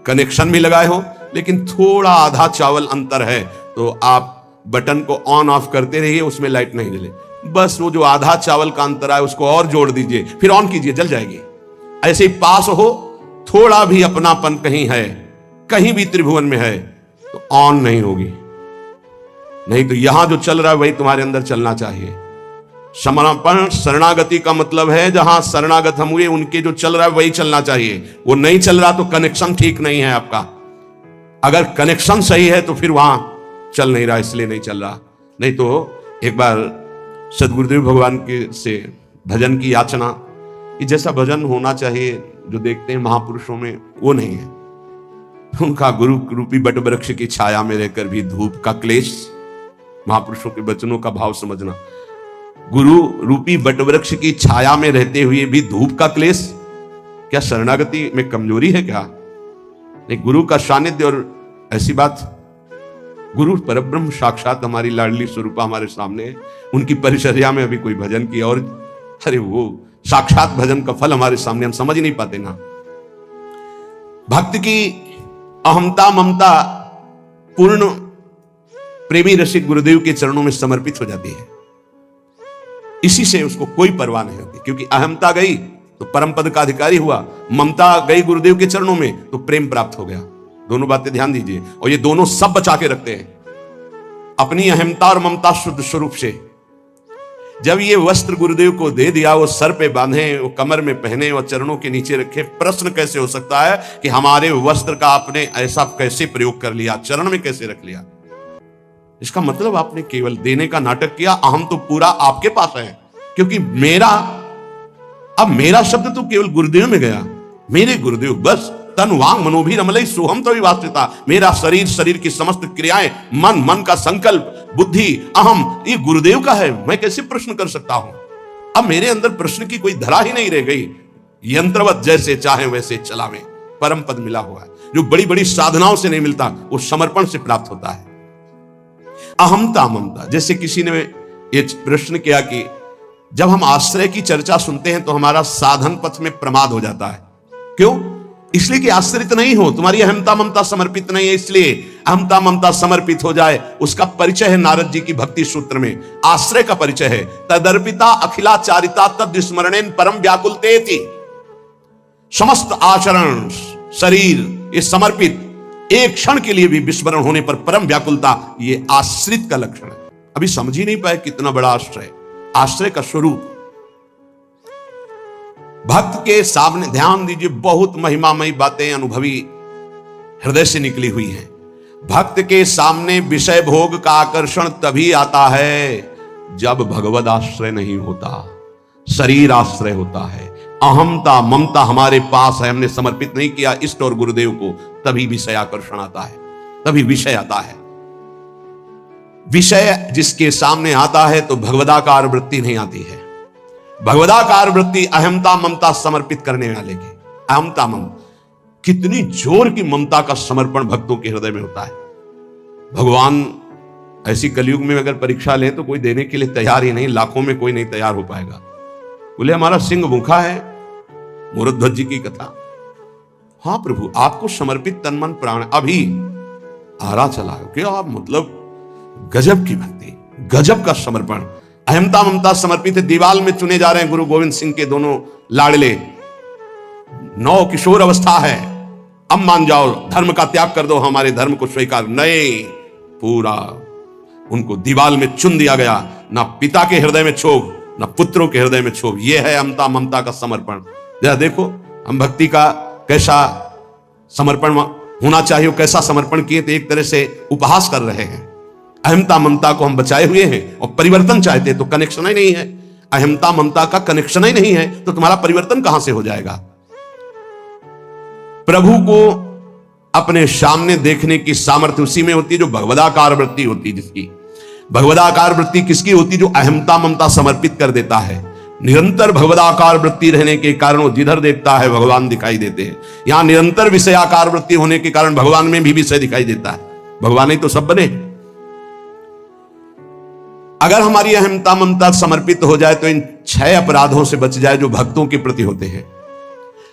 कनेक्शन भी लगाए हो, लेकिन थोड़ा आधा चावल अंतर है, तो आप बटन को ऑन ऑफ करते रहिए, उसमें लाइट नहीं जले। बस वो जो आधा चावल का अंतर है उसको और जोड़ दीजिए, फिर ऑन कीजिए, जल जाएगी। ऐसे ही पास हो, थोड़ा भी अपनापन कहीं है, कहीं भी त्रिभुवन में है, तो ऑन नहीं होगी। नहीं तो यहां जो चल रहा है वही तुम्हारे अंदर चलना चाहिए। समर्पण शरणागति का मतलब है जहां शरणागत हम हुए उनके जो चल रहा है वही चलना चाहिए। वो नहीं चल रहा तो कनेक्शन ठीक नहीं है आपका। अगर कनेक्शन सही है तो फिर वहां चल नहीं रहा, इसलिए नहीं चल रहा। नहीं तो एक बार सदगुरुदेव भगवान के से भजन की याचना कि जैसा भजन होना चाहिए जो देखते हैं महापुरुषों में वो नहीं है। उनका गुरु रूपी बट वृक्ष की छाया में रहकर भी धूप का क्लेश, महापुरुषों के वचनों का भाव समझना, गुरु रूपी बट वृक्ष की छाया में रहते हुए भी धूप का क्लेश, क्या शरणागति में कमजोरी है क्या? नहीं, गुरु का सानिध्य और ऐसी बात, गुरु परब्रह्म साक्षात हमारी लाडली स्वरूपा हमारे सामने है, उनकी परिचर्या में अभी कोई भजन की और अरे वो साक्षात भजन का फल हमारे सामने, हम समझ नहीं पाते ना। भक्त की अहमता ममता पूर्ण प्रेमी रसिक गुरुदेव के चरणों में समर्पित हो जाती है, इसी से उसको कोई परवाह नहीं होती, क्योंकि अहमता गई तो परम पद का अधिकारी हुआ, ममता गई गुरुदेव के चरणों में तो प्रेम प्राप्त हो गया। दोनों बातें ध्यान दीजिए, और ये दोनों सब बचा के रखते हैं अपनी अहमता और ममता शुद्ध स्वरूप से। जब ये वस्त्र गुरुदेव को दे दिया, वो सर पे बांधे, वो कमर में पहने और चरणों के नीचे रखे, प्रश्न कैसे हो सकता है कि हमारे वस्त्र का आपने ऐसा कैसे प्रयोग कर लिया, चरण में कैसे रख लिया? इसका मतलब आपने केवल देने का नाटक किया, अहम तो पूरा आपके पास है, क्योंकि मेरा शब्द तो केवल गुरुदेव में गया, मेरे गुरुदेव बस, तन वांग मनोभी रमलई सोहम तो विवासिता, मेरा शरीर, शरीर की समस्त क्रियाएं, मन, मन का संकल्प, बुद्धि, अहम, ये गुरुदेव का है, मैं कैसे प्रश्न कर सकता हूं? अब मेरे अंदर प्रश्न की कोई धरा ही नहीं रह गई, यंत्रवत जैसे चाहे वैसे चलावे, परम पद मिला हुआ है, जो बड़ी बड़ी साधनाओं से नहीं मिलता, वो समर्पण से प्राप्त होता है। अहमता ममता, जैसे किसी ने ये प्रश्न किया कि जब हम आश्रय की चर्चा सुनते हैं तो हमारा साधन पथ में प्रमाद हो जाता है, क्यों? इसलिए कि आश्रित नहीं हो, तुम्हारी अहमता ममता समर्पित नहीं है, इसलिए अहमता ममता समर्पित हो जाए। उसका परिचय है नारद जी की भक्ति सूत्र में, आश्रय का परिचय है, तदर्पिता अखिलाचारिता तद स्मरणेन परम व्याकुलते थी। समस्त आचरण, शरीर ये समर्पित, एक क्षण के लिए भी विस्मरण होने पर परम व्याकुलता, ये आश्रित का लक्षण है। अभी समझ ही नहीं पाए कितना बड़ा आश्रय, आश्रय का स्वरूप। भक्त के सामने ध्यान दीजिए, बहुत महिमामयी बातें अनुभवी हृदय से निकली हुई हैं। भक्त के सामने विषय भोग का आकर्षण तभी आता है जब भगवद आश्रय नहीं होता, शरीर आश्रय होता है। अहमता ममता हमारे पास है, हमने समर्पित नहीं किया इष्ट और गुरुदेव को, तभी विषय आकर्षण आता है, तभी विषय आता है। विषय जिसके सामने आता है तो भगवदाकार वृत्ति नहीं आती है। भगवदाकार वृत्ति अहमता ममता समर्पित करने वाले की, अहमता ममता, कितनी जोर की ममता का समर्पण भक्तों के हृदय में होता है। भगवान ऐसी कलयुग में अगर परीक्षा ले तो कोई देने के लिए तैयार ही नहीं, लाखों में कोई नहीं तैयार हो पाएगा। बोले हमारा सिंह भूखा है, मूर्धध्वज जी की कथा। हाँ प्रभु, आपको समर्पित तन मन प्राण, अभी आरा चला क्या आप, मतलब गजब की भक्ति, गजब का समर्पण, अहमता ममता समर्पित है। दीवाल में चुने जा रहे हैं गुरु गोविंद सिंह के दोनों लाडले, 9 किशोर अवस्था है, अब मान जाओ, धर्म का त्याग कर दो, हमारे धर्म को स्वीकार नहीं, पूरा उनको दीवाल में चुन दिया गया। ना पिता के हृदय में क्षोभ, ना पुत्रों के हृदय में क्षोभ, यह है अहमता ममता का समर्पण। जरा देखो हम भक्ति का कैसा समर्पण होना चाहिए, कैसा समर्पण किए, तो एक तरह से उपहास कर रहे हैं। अहमता ममता को हम बचाए हुए हैं और परिवर्तन चाहते तो कनेक्शन ही नहीं है। अहमता ममता का कनेक्शन ही नहीं है तो तुम्हारा परिवर्तन कहां से हो जाएगा? प्रभु को अपने सामने देखने की सामर्थ्य उसी में होती है जो भगवदाकार वृत्ति होती है। जिसकी भगवदाकार वृत्ति किसकी होती? जो अहमता ममता समर्पित कर देता है। निरंतर भगवदाकार वृत्ति रहने के कारण वो जिधर देखता है भगवान दिखाई देते हैं। यहां निरंतर विषयाकार वृत्ति होने के कारण भगवान में भी विषय दिखाई देता है, भगवान ही तो सब बने। अगर हमारी अहमता ममता समर्पित हो जाए तो इन 6 अपराधों से बच जाए जो भक्तों के प्रति होते हैं।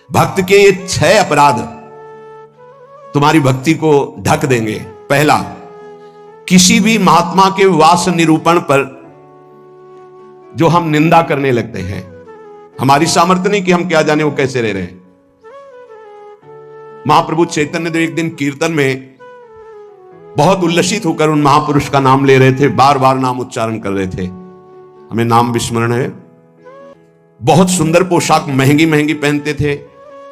भक्त के ये 6 अपराध तुम्हारी भक्ति को ढक देंगे। पहला, किसी भी महात्मा के वास निरूपण पर जो हम निंदा करने लगते हैं, हमारी सामर्थ्य नहीं कि हम क्या जाने वो कैसे रह रहे हैं। महाप्रभु चैतन्य देव एक दिन कीर्तन में बहुत उल्लसित होकर उन महापुरुष का नाम ले रहे थे, बार बार नाम उच्चारण कर रहे थे, हमें नाम विस्मरण है। बहुत सुंदर पोशाक महंगी महंगी पहनते थे,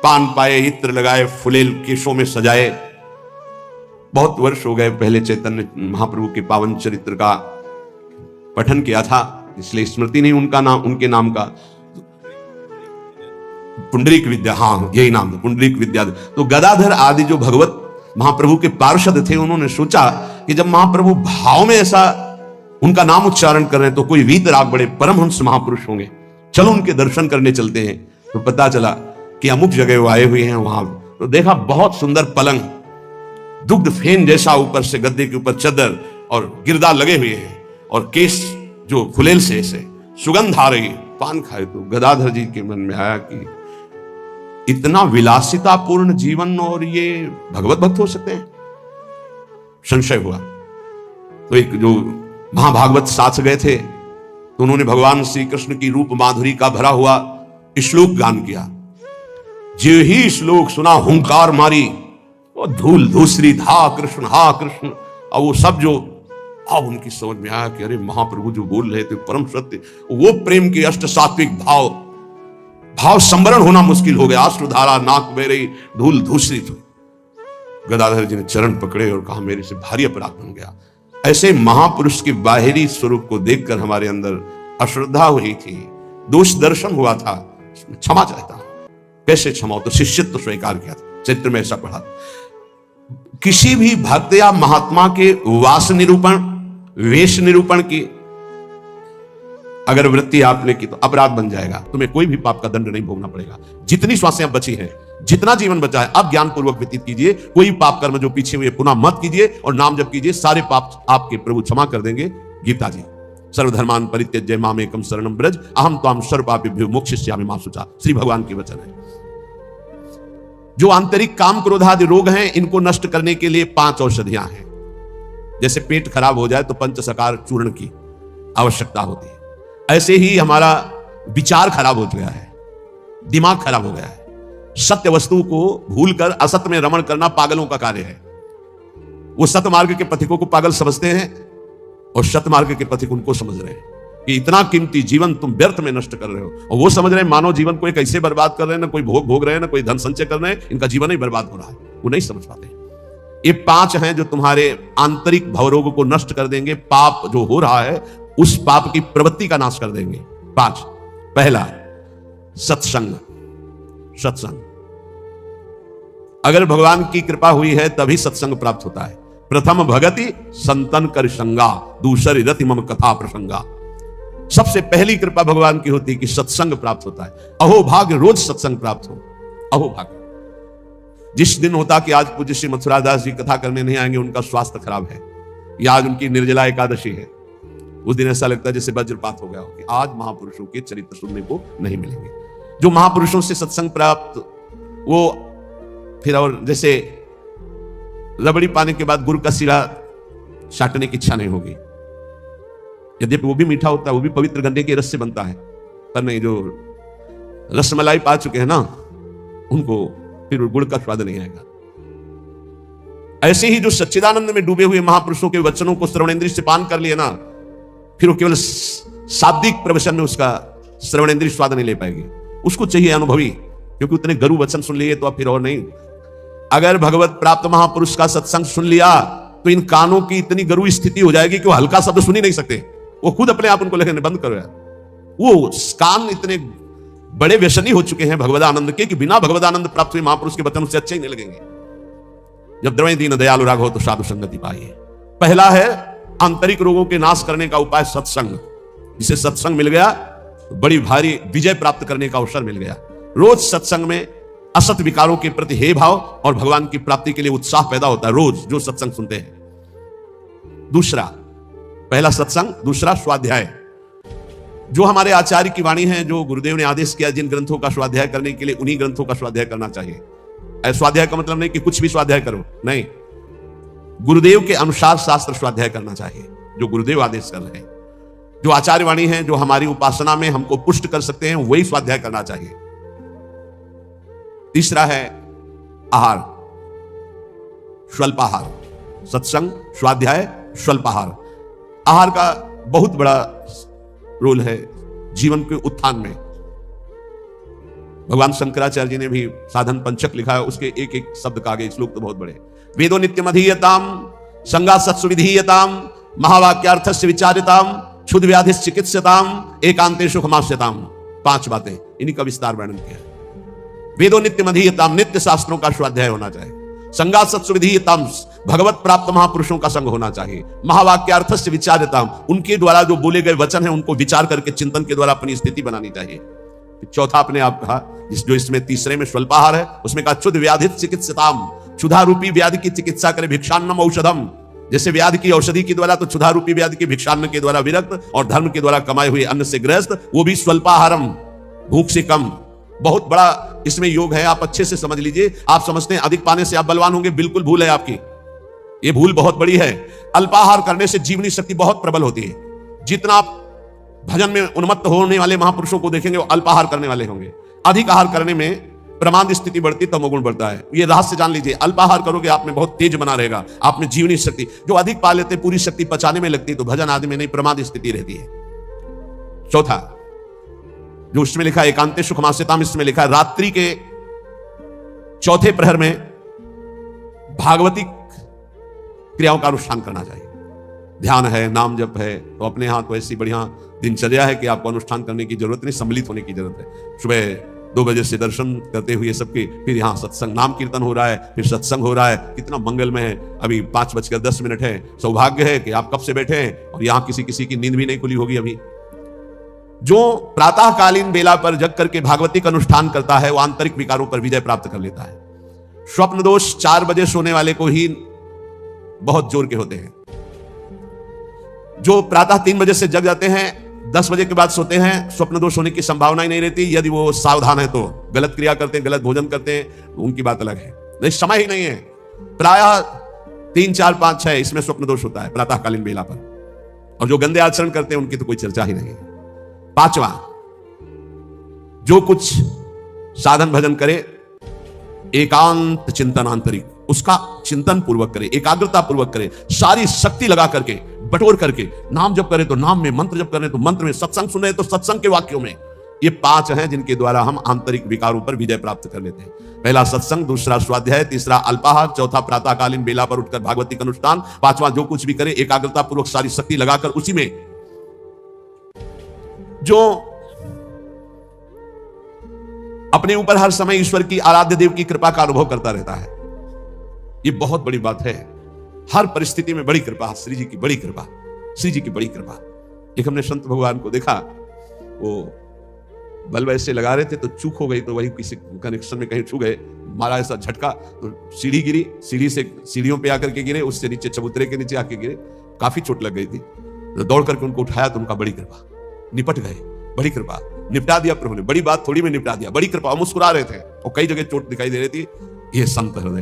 पान पाए, इत्र लगाए, फुलेल केशों में सजाए। बहुत वर्ष हो गए पहले चैतन्य महाप्रभु के पावन चरित्र का पठन किया था, इसलिए स्मृति नहीं उनका नाम, उनके नाम का। पुंडरीक विद्या, हाँ यही नाम था, पुंडरीक विद्या। तो गदाधर आदि जो भगवत महाप्रभु के पार्षद थे, उन्होंने सोचा कि जब महाप्रभु भाव में ऐसा उनका नाम उच्चारण कर रहे हैं तो कोई वीतराग बड़े परमहंस महापुरुष होंगे, चलो उनके दर्शन करने चलते हैं। तो पता चला कि अमुक जगह वो आए हुए हैं। वहां तो देखा बहुत सुंदर पलंग, दुग्ध फेन जैसा, ऊपर से गद्दे के ऊपर चदर और गिरदा लगे हुए हैं, और केस जो फुलेल से ऐसे सुगंध आ रही, पान खाए। तो गदाधर जी के मन में आया कि इतना विलासितापूर्ण जीवन और ये भगवत भक्त हो सकते हैं, संशय हुआ। तो एक जो महाभागवत साथ गए थे, तो उन्होंने भगवान श्री कृष्ण की रूप माधुरी का भरा हुआ श्लोक गान किया। जो ही श्लोक सुना हुंकार मारी, और धूल धूसरी हा कृष्ण हा कृष्ण। और वो सब जो अब उनकी समझ में आया कि अरे महाप्रभु जो बोल रहे थे परम सत्य, वो प्रेम के अष्ट सात्विक भाव संवरण होना मुश्किल हो गया। अश्रुधारा नाक बह रही, धूल धूसरी थी। गदाधर जी ने चरण पकड़े और कहा मेरे से भारी अपराध बन गया। ऐसे महापुरुष के बाहरी स्वरूप को देखकर हमारे अंदर अश्रद्धा हुई थी, दोष दर्शन हुआ था, क्षमा चाहता हूं। कैसे क्षमा हो? तो शिष्यत्व तो स्वीकार किया था, चरित्र में ऐसा पढ़ा। किसी भी भक्त या महात्मा के वास निरूपण, वेश निरूपण की अगर वृत्ति आपने की तो अपराध बन जाएगा, तुम्हें कोई भी पाप का दंड नहीं भोगना पड़ेगा। जितनी श्वासें बची हैं, जितना जीवन बचा है, अब ज्ञान पूर्वक व्यतीत कीजिए। कोई पाप कर्म जो पीछे हुए पुनः मत कीजिए, और नाम जप कीजिए, सारे पाप आपके प्रभु क्षमा कर देंगे। गीता जी, सर्वधर्मान परित्यज्य मामेकम शरणम ब्रज अहम त्वाम सर्वपापेभ्यो मोक्षयिष्यामि मा शुचा, श्री भगवान के वचन है। जो आंतरिक काम क्रोधादि रोग हैं, इनको नष्ट करने के लिए 5 औषधियां हैं। जैसे पेट खराब हो जाए तो पंचसकार चूर्ण की आवश्यकता होती है, ऐसे ही हमारा विचार खराब हो गया है, दिमाग खराब हो गया है। सत्य वस्तु को भूलकर असत्य में रमण करना पागलों का कार्य है। वो सत्य मार्ग के पथिकों को पागल समझते हैं, और सत्य मार्ग के पथिक उनको समझ रहे हैं कि इतना कीमती जीवन तुम व्यर्थ में नष्ट कर रहे हो। और वो समझ रहे हैं मानव जीवन को एक ऐसे बर्बाद कर रहे हैं, ना कोई भोग भोग रहे हैं, ना कोई धन संचय कर रहे हैं, इनका जीवन ही बर्बाद हो रहा है। वो नहीं समझ पाते। ये 5 हैं जो तुम्हारे आंतरिक भवरोग को नष्ट कर देंगे। पाप जो हो रहा है, उस पाप की प्रवृत्ति का नाश कर देंगे। 5, पहला सत्संग। सत्संग, अगर भगवान की कृपा हुई है तभी सत्संग प्राप्त होता है। प्रथम भगति संतन कर संगा, दूसरी रति मम कथा प्रसंगा। सबसे पहली कृपा भगवान की होती है कि सत्संग प्राप्त होता है। अहो भाग्य रोज सत्संग प्राप्त हो, अहो भाग्य। जिस दिन होता कि आज पूज्य श्री मथुरादास जी कथा करने नहीं आएंगे, उनका स्वास्थ्य खराब है, या आज उनकी निर्जला एकादशी है, उस दिन ऐसा लगता है जैसे वज्रपात हो गया हो कि आज महापुरुषों के चरित्र सुनने को नहीं मिलेंगे। जो महापुरुषों से सत्संग प्राप्त, वो फिर और जैसे रबड़ी पाने के बाद गुड़ का सिरा चाटने की इच्छा नहीं होगी। यद्यपि वो भी मीठा होता है, वो भी पवित्र गन्ने के रस से बनता है, पर नहीं, जो रसमलाई पा चुके हैं ना, उनको फिर गुड़ का स्वाद नहीं आएगा। ऐसे ही जो सच्चिदानंद में डूबे हुए महापुरुषों के वचनों को श्रवणेंद्रिय से पान कर लिए ना, फिर वो केवल शाब्दिक प्रवचन में उसका श्रवणेंद्रिय स्वाद नहीं ले पाएगी। उसको चाहिए अनुभवी, क्योंकि उतने गरु वचन सुन लिए तो अब फिर और नहीं। अगर भगवत प्राप्त महापुरुष का सत्संग सुन लिया तो इन कानों की इतनी गरु स्थिति हो जाएगी कि वो हल्का शब्द सुन ही नहीं सकते। वो खुद अपने आप उनको लेकर बंद करो यार। वो कान इतने बड़े व्यसनी हो चुके हैं भगवदानंद के कि बिना भगवदानंद प्राप्त हुए महापुरुष के वचन उससे अच्छे ही नहीं लगेंगे। जब द्रवै दीन दयालु राघव हो तो साधु संगति पाइए। पहला है आंतरिक रोगों के नाश करने का उपाय सत्संग। जिसे सत्संग मिल गया तो बड़ी भारी विजय प्राप्त करने का अवसर मिल गया। रोज सत्संग में असत विकारों के प्रति हे भाव और भगवान की प्राप्ति के लिए उत्साह पैदा होता है, रोज जो सत्संग सुनते हैं। दूसरा, पहला सत्संग, दूसरा स्वाध्याय। जो हमारे आचार्य की वाणी है, जो गुरुदेव ने आदेश किया जिन ग्रंथों का स्वाध्याय करने के लिए, उन्हीं ग्रंथों का स्वाध्याय करना चाहिए। स्वाध्याय का मतलब नहीं कि कुछ भी स्वाध्याय करो, नहीं, गुरुदेव के अनुसार शास्त्र स्वाध्याय करना चाहिए, जो गुरुदेव आदेश कर रहे हैं। जो आचार्य वाणी है, जो हमारी उपासना में हमको पुष्ट कर सकते हैं, वही स्वाध्याय करना चाहिए। तीसरा है आहार, स्वल्पाहार। सत्संग, स्वाध्याय, स्वल्पाहार। आहार का बहुत बड़ा रोल है जीवन के उत्थान में। भगवान शंकराचार्य जी ने भी साधन पंचक लिखा है, उसके एक एक शब्द का आगे श्लोक तो बहुत बड़े। वेदो नित्यम अधीयताम, संगा सत्सु विधीयताम, महावाक्यार्थस्य विचारिताम, क्षुद्ध व्याधि चिकित्सताम एकांते सुखमास्यताम। 5 बातें, इन्हीं का विस्तार वर्णन किया। वेदो नित्य मधीयताम, नित्य शास्त्रों का स्वाध्याय होना चाहिए। संगात सत्सुविधीयताम, भगवत प्राप्त महापुरुषों का संग होना चाहिए। महावाक्यार्थस्य विचार्यताम, उनके द्वारा जो बोले गए वचन है उनको विचार करके चिंतन के द्वारा अपनी स्थिति बनानी चाहिए। चौथा अपने आप कहा, जो इसमें तीसरे में स्वल्पाहार है, उसमें कहा क्षुद्ध व्याधि चिकित्सताम, क्षुधा रूपी व्याधि की चिकित्सा करे। भिक्षान्नम औषधम, जैसे व्याधि की औषधि के द्वारा, तो क्षुधा रूपी व्याधि के भिक्षान्न के द्वारा विरक्त और धर्म के द्वारा कमाए हुए अन्न से ग्रस्त, वो भी स्वल्पाहारम, भूख से कम। बहुत बड़ा इसमें योग है, आप अच्छे से समझ लीजिए। आप समझते हैं अधिक पाने से आप बलवान होंगे, बिल्कुल भूल है आपकी, ये भूल बहुत बड़ी है। अल्पाहार करने से जीवनी शक्ति बहुत प्रबल होती है। जितना आप भजन में उन्मत्त होने वाले महापुरुषों को देखेंगे वो अल्पाहार करने वाले होंगे। अधिक आहार करने में प्रमाद स्थिति बढ़ती, तमोगुण बढ़ता है। ये रहस्य जान लीजिए, अल्पाहार करोगे आप में बहुत तेज बना रहेगा, आप में जीवनी शक्ति। जो अधिक पा लेते पूरी शक्ति पचाने में लगती, तो भजन आदि में नहीं, प्रमाद स्थिति रहती है। चौथा जो उसमें लिखा है एकांते सुखमास्यताम, इसमें लिखा है रात्रि के चौथे प्रहर में भागवती क्रियाओं का अनुष्ठान करना चाहिए। ध्यान है, नाम जप है, तो अपने यहां तो ऐसी बढ़िया दिनचर्या है कि आपको अनुष्ठान करने की जरूरत नहीं, सम्मिलित होने की जरूरत है। सुबह 2 बजे से दर्शन करते हुए सबके, फिर यहाँ सत्संग, नाम कीर्तन हो रहा है, फिर सत्संग हो रहा है, कितना मंगलमय है। अभी 5:10 है। सौभाग्य है कि आप कब से बैठे हैं और यहाँ किसी की नींद भी नहीं खुली होगी अभी। जो प्रातःकालीन बेला पर जग करके भागवती का अनुष्ठान करता है, वो आंतरिक विकारों पर विजय प्राप्त कर लेता है। स्वप्न दोष 4 बजे सोने वाले को ही बहुत जोर के होते हैं। जो प्रातः 3 बजे से जग जाते हैं, 10 बजे के बाद सोते हैं, स्वप्न दोष होने की संभावना ही नहीं रहती। यदि वो सावधान है तो गलत क्रिया करते हैं, गलत भोजन करते हैं, उनकी बात अलग है। नहीं, समय ही नहीं है। प्रायः 3, 4, 5, 6 इसमें स्वप्न दोष होता है प्रातःकालीन बेला पर। और जो गंदे आचरण करते हैं उनकी तो कोई चर्चा ही नहीं है। 5वां, जो कुछ साधन भजन करे, एकांत चिंतन आंतरिक, उसका चिंतन पूर्वक करे, एकाग्रता पूर्वक करे, सारी शक्ति लगा करके, बटोर करके। नाम जप करे तो नाम में, मंत्र जप करे तो मंत्र में, सत्संग सुने तो सत्संग के वाक्यों में। ये 5 हैं जिनके द्वारा हम आंतरिक विकारों पर विजय प्राप्त कर लेते हैं। पहला सत्संग, दूसरा स्वाध्याय, तीसरा अल्पाहार, चौथा प्रातःकालीन बेला पर उठकर भागवती का अनुष्ठान, 5वां जो कुछ भी करे एकाग्रता पूर्वक सारी शक्ति लगाकर उसी में। जो अपने ऊपर हर समय ईश्वर की, आराध्य देव की कृपा का अनुभव करता रहता है, ये बहुत बड़ी बात है। हर परिस्थिति में बड़ी कृपा, श्री जी की बड़ी कृपा, श्री जी की बड़ी कृपा। एक हमने संत भगवान को देखा, वो बल्ब ऐसे लगा रहे थे तो चूक हो गई, तो वही किसी कनेक्शन में कहीं छू गए, मारा ऐसा झटका, तो सीढ़ी गिरी, सीढ़ी से सीढ़ियों पे आकर के गिरे, उससे नीचे चबूतरे के नीचे आके गिरे, काफी चोट लग गई थी। तो दौड़ करके उनको उठाया तो उनका बड़ी कृपा, निपट गए, बड़ी कृपा, निपटा दिया प्रभु ने। बड़ी बात थोड़ी में निपटा दिया, बड़ी कृपा। मुस्कुरा रहे थे और कई जगह चोट दिखाई दे रही थी। ये संत हृदय,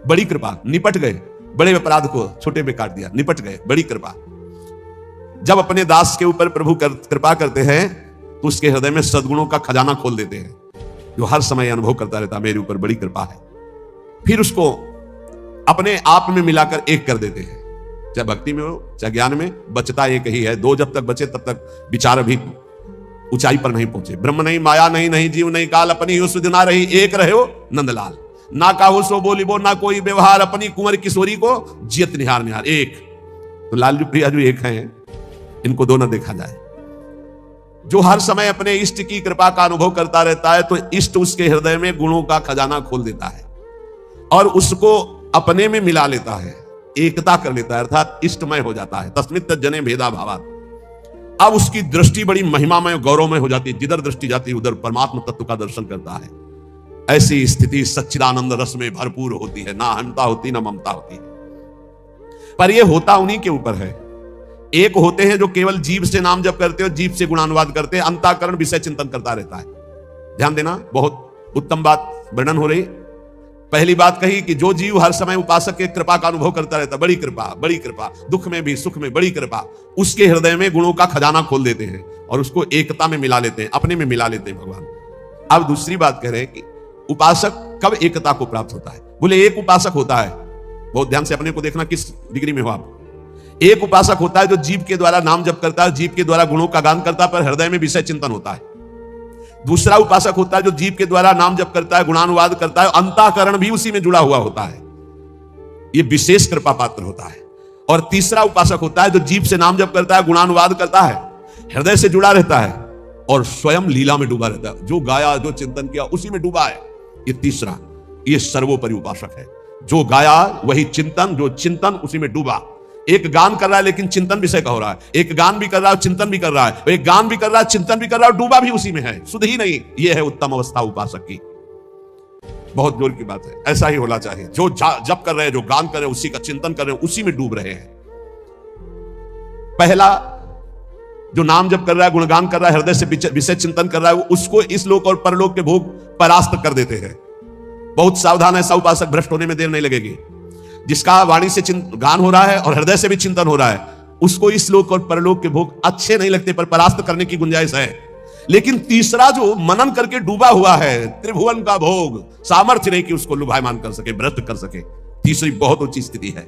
बड़ी कृपा, निपट गए। बड़े अपराध को छोटे में काट दिया, निपट गए, बड़ी कृपा। जब अपने दास के ऊपर प्रभु कृपा करते हैं तो उसके हृदय में सद्गुणों का खजाना खोल देते हैं, जो हर समय अनुभव करता रहता, मेरे ऊपर बड़ी कृपा है। फिर उसको अपने आप में मिलाकर एक कर देते हैं, चाहे भक्ति में हो चाहे ज्ञान में, बचता एक ही है। 2 जब तक बचे तब तक विचार अभी ऊंचाई पर नहीं पहुंचे। ब्रह्म नहीं, माया नहीं, नहीं जीव नहीं काल, अपनी हो सुध ना रही, एक रहे हो नंदलाल। ना काहू सो बोली बो, ना कोई व्यवहार, अपनी कुंवर किशोरी को जियत निहार निहार। एक तो लालजू प्रिया जो एक हैं, इनको दो न देखा जाए। जो हर समय अपने इष्ट की कृपा का अनुभव करता रहता है, तो इष्ट उसके हृदय में गुणों का खजाना खोल देता है और उसको अपने में मिला लेता है, एकता कर लेता है, अर्थात इष्टमय हो जाता है। तस्मित् जने भेदा भावात्। अब उसकी दृष्टि बड़ी महिमामय गौरवमय हो जाती है। जिधर दृष्टि जाती है उधर परमात्मा तत्व का दर्शन करता है। ऐसी स्थिति सच्चिदानंद रस में भरपूर होती है, ना अहंता होती ना ममता होती है। पर यह होता उन्हीं के ऊपर है। एक होते हैं जो केवल जीव से नाम जप करते हो, जीव से गुणानुवाद करते हैं, अंतःकरण विषय चिंतन करता रहता है। ध्यान देना, बहुत उत्तम बात वर्णन हो रही। पहली बात कही कि जो जीव हर समय उपासक के कृपा का अनुभव करता रहता, बड़ी कृपा, बड़ी कृपा, दुख में भी सुख में बड़ी कृपा, उसके हृदय में गुणों का खजाना खोल देते हैं और उसको एकता में मिला लेते हैं, अपने में मिला लेते हैं भगवान। अब दूसरी बात कह रहे हैं कि उपासक कब एकता को प्राप्त होता है। बोले एक उपासक होता है, बहुत ध्यान से अपने को देखना किस डिग्री में हो आप। एक उपासक होता है जो जीव के द्वारा नाम जप करता है, जीव के द्वारा गुणों का गान करता है, पर हृदय में विषय चिंतन होता है। दूसरा उपासक होता है जो जीव के द्वारा नाम जप करता है, गुणानुवाद करता है, अंतःकरण भी उसी में जुड़ा हुआ होता है, यह विशेष कृपा पात्र होता है। और तीसरा उपासक होता है जो जीव से नाम जप करता है, गुणानुवाद करता है, हृदय से जुड़ा रहता है और स्वयं लीला में डूबा रहता है। जो गाया, जो चिंतन किया, उसी में डूबा है। ये तीसरा, ये सर्वोपरि उपासक है। जो गाया वही चिंतन, जो चिंतन उसी में डूबा। एक गान कर रहा है लेकिन चिंतन विषय का हो रहा है, एक गान भी कर रहा है चिंतन भी कर रहा है, एक गान भी कर रहा है चिंतन भी कर रहा है, डूबा भी उसी में है, सुध ही नहीं। यह है उत्तम अवस्था उपासक की। बहुत जोर की बात है, ऐसा ही होना चाहिए। जो जप कर रहे हैं, जो गान कर रहे हैं, उसी का चिंतन कर रहे हैं, उसी में डूब रहे हैं। पहला जो नाम जप कर रहा है, गुणगान कर रहा है, हृदय से विषय चिंतन कर रहा है, उसको इस लोक और परलोक के भोग परास्त कर देते हैं। बहुत सावधान है, सब उपासक भ्रष्ट होने में देर नहीं लगेगी। जिसका वाणी से गान हो रहा है और हृदय से भी चिंतन हो रहा है, उसको इस लोक और परलोक के भोग अच्छे नहीं लगते, पर परास्त करने की गुंजाइश है। लेकिन तीसरा जो मनन करके डूबा हुआ है, त्रिभुवन का भोग, सामर्थ्य नहीं कि उसको लुभायमान कर सके, भ्रष्ट कर सके। तीसरी बहुत ऊंची स्थिति है।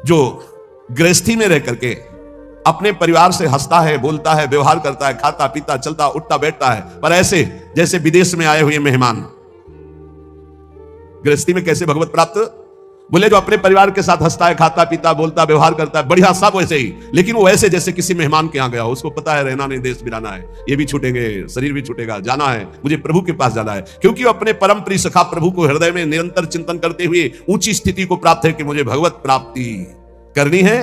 जो गृहस्थी में रह करके अपने परिवार से हंसता है, बोलता है, व्यवहार करता है, खाता पीता, चलता उठता बैठता है, पर ऐसे जैसे विदेश में आए हुए मेहमान। गृहस्थी में कैसे भगवत प्राप्त? बोले जो अपने परिवार के साथ हंसता है, खाता पीता, बोलता, व्यवहार करता है, बढ़िया, सब वैसे ही, लेकिन वो ऐसे जैसे किसी मेहमान के यहां गया हो। उसको पता है रहना नहीं, देश बिराना है, ये भी छूटेंगे, शरीर भी छूटेगा, जाना है, मुझे प्रभु के पास जाना है। क्योंकि वो अपने परम प्रिय सखा प्रभु को हृदय में निरंतर चिंतन करते हुए ऊंची स्थिति को प्राप्त है कि मुझे भगवत प्राप्ति करनी है।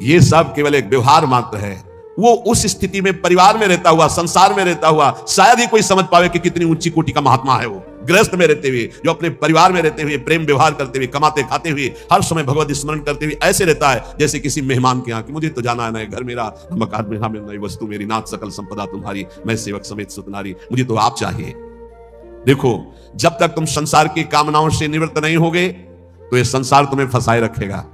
ये सब केवल एक व्यवहार मात्र है। वो उस स्थिति में परिवार में रहता हुआ, संसार में रहता हुआ शायद ही कोई समझ पावे कि कितनी ऊंची कोटि का महात्मा है वो। गृहस्थ में रहते हुए, जो अपने परिवार में रहते हुए, प्रेम व्यवहार करते हुए, कमाते खाते हुए, हर समय भगवत स्मरण करते हुए ऐसे रहता है जैसे किसी मेहमान के यहाँ कि मुझे तो जाना है, ना घर मेरा, मकान मेरा, नई वस्तु मेरी, नाथ सकल संपदा तुम्हारी, मैं सेवक समेत सुतनारी, मुझे तो आप चाहिए। देखो, जब तक तुम संसार की कामनाओं से निवृत्त नहीं होगे तो ये संसार तुम्हें फंसाए रखेगा।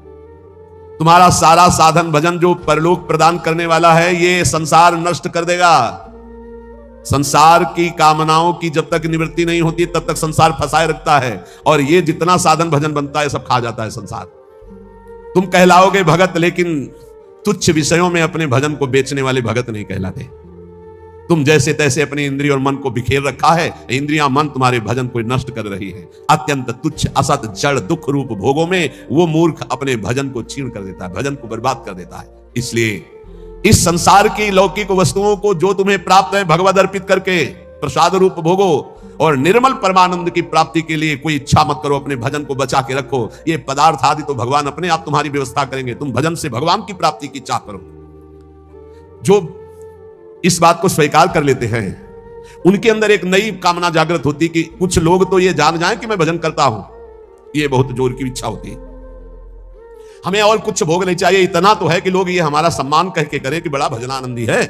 तुम्हारा सारा साधन भजन जो परलोक प्रदान करने वाला है, ये संसार नष्ट कर देगा। संसार की कामनाओं की जब तक निवृत्ति नहीं होती तब तक संसार फंसाए रखता है, और ये जितना साधन भजन बनता है सब खा जाता है संसार। तुम कहलाओगे भगत, लेकिन तुच्छ विषयों में अपने भजन को बेचने वाले भगत नहीं कहलाते। तुम जैसे तैसे अपनी इंद्रिय और मन को बिखेर रखा है, इंद्रियां मन तुम्हारे भजन को नष्ट कर रही है। अत्यंत तुच्छ असत जड़ दुख रूप भोगों में वो मूर्ख अपने भजन को छीन कर देता है, भजन को बर्बाद कर देता है। इसलिए इस संसार की लौकिक वस्तुओं को जो तुम्हें प्राप्त है भगवद अर्पित करके प्रसाद रूप भोगो, और निर्मल परमानंद की प्राप्ति के लिए कोई इच्छा मत करो, अपने भजन को बचा के रखो। ये पदार्थ आदि तो भगवान अपने आप तुम्हारी व्यवस्था करेंगे, तुम भजन से भगवान की प्राप्ति की चाह करो। जो इस बात को स्वीकार कर लेते हैं उनके अंदर एक नई कामना जागृत होती कि कुछ लोग तो ये जान जाएं कि मैं भजन करता हूं। ये बहुत जोर की इच्छा होती है। हमें और कुछ भोग नहीं चाहिए, इतना तो है कि लोग ये हमारा सम्मान कह के करें कि बड़ा भजनानंदी है,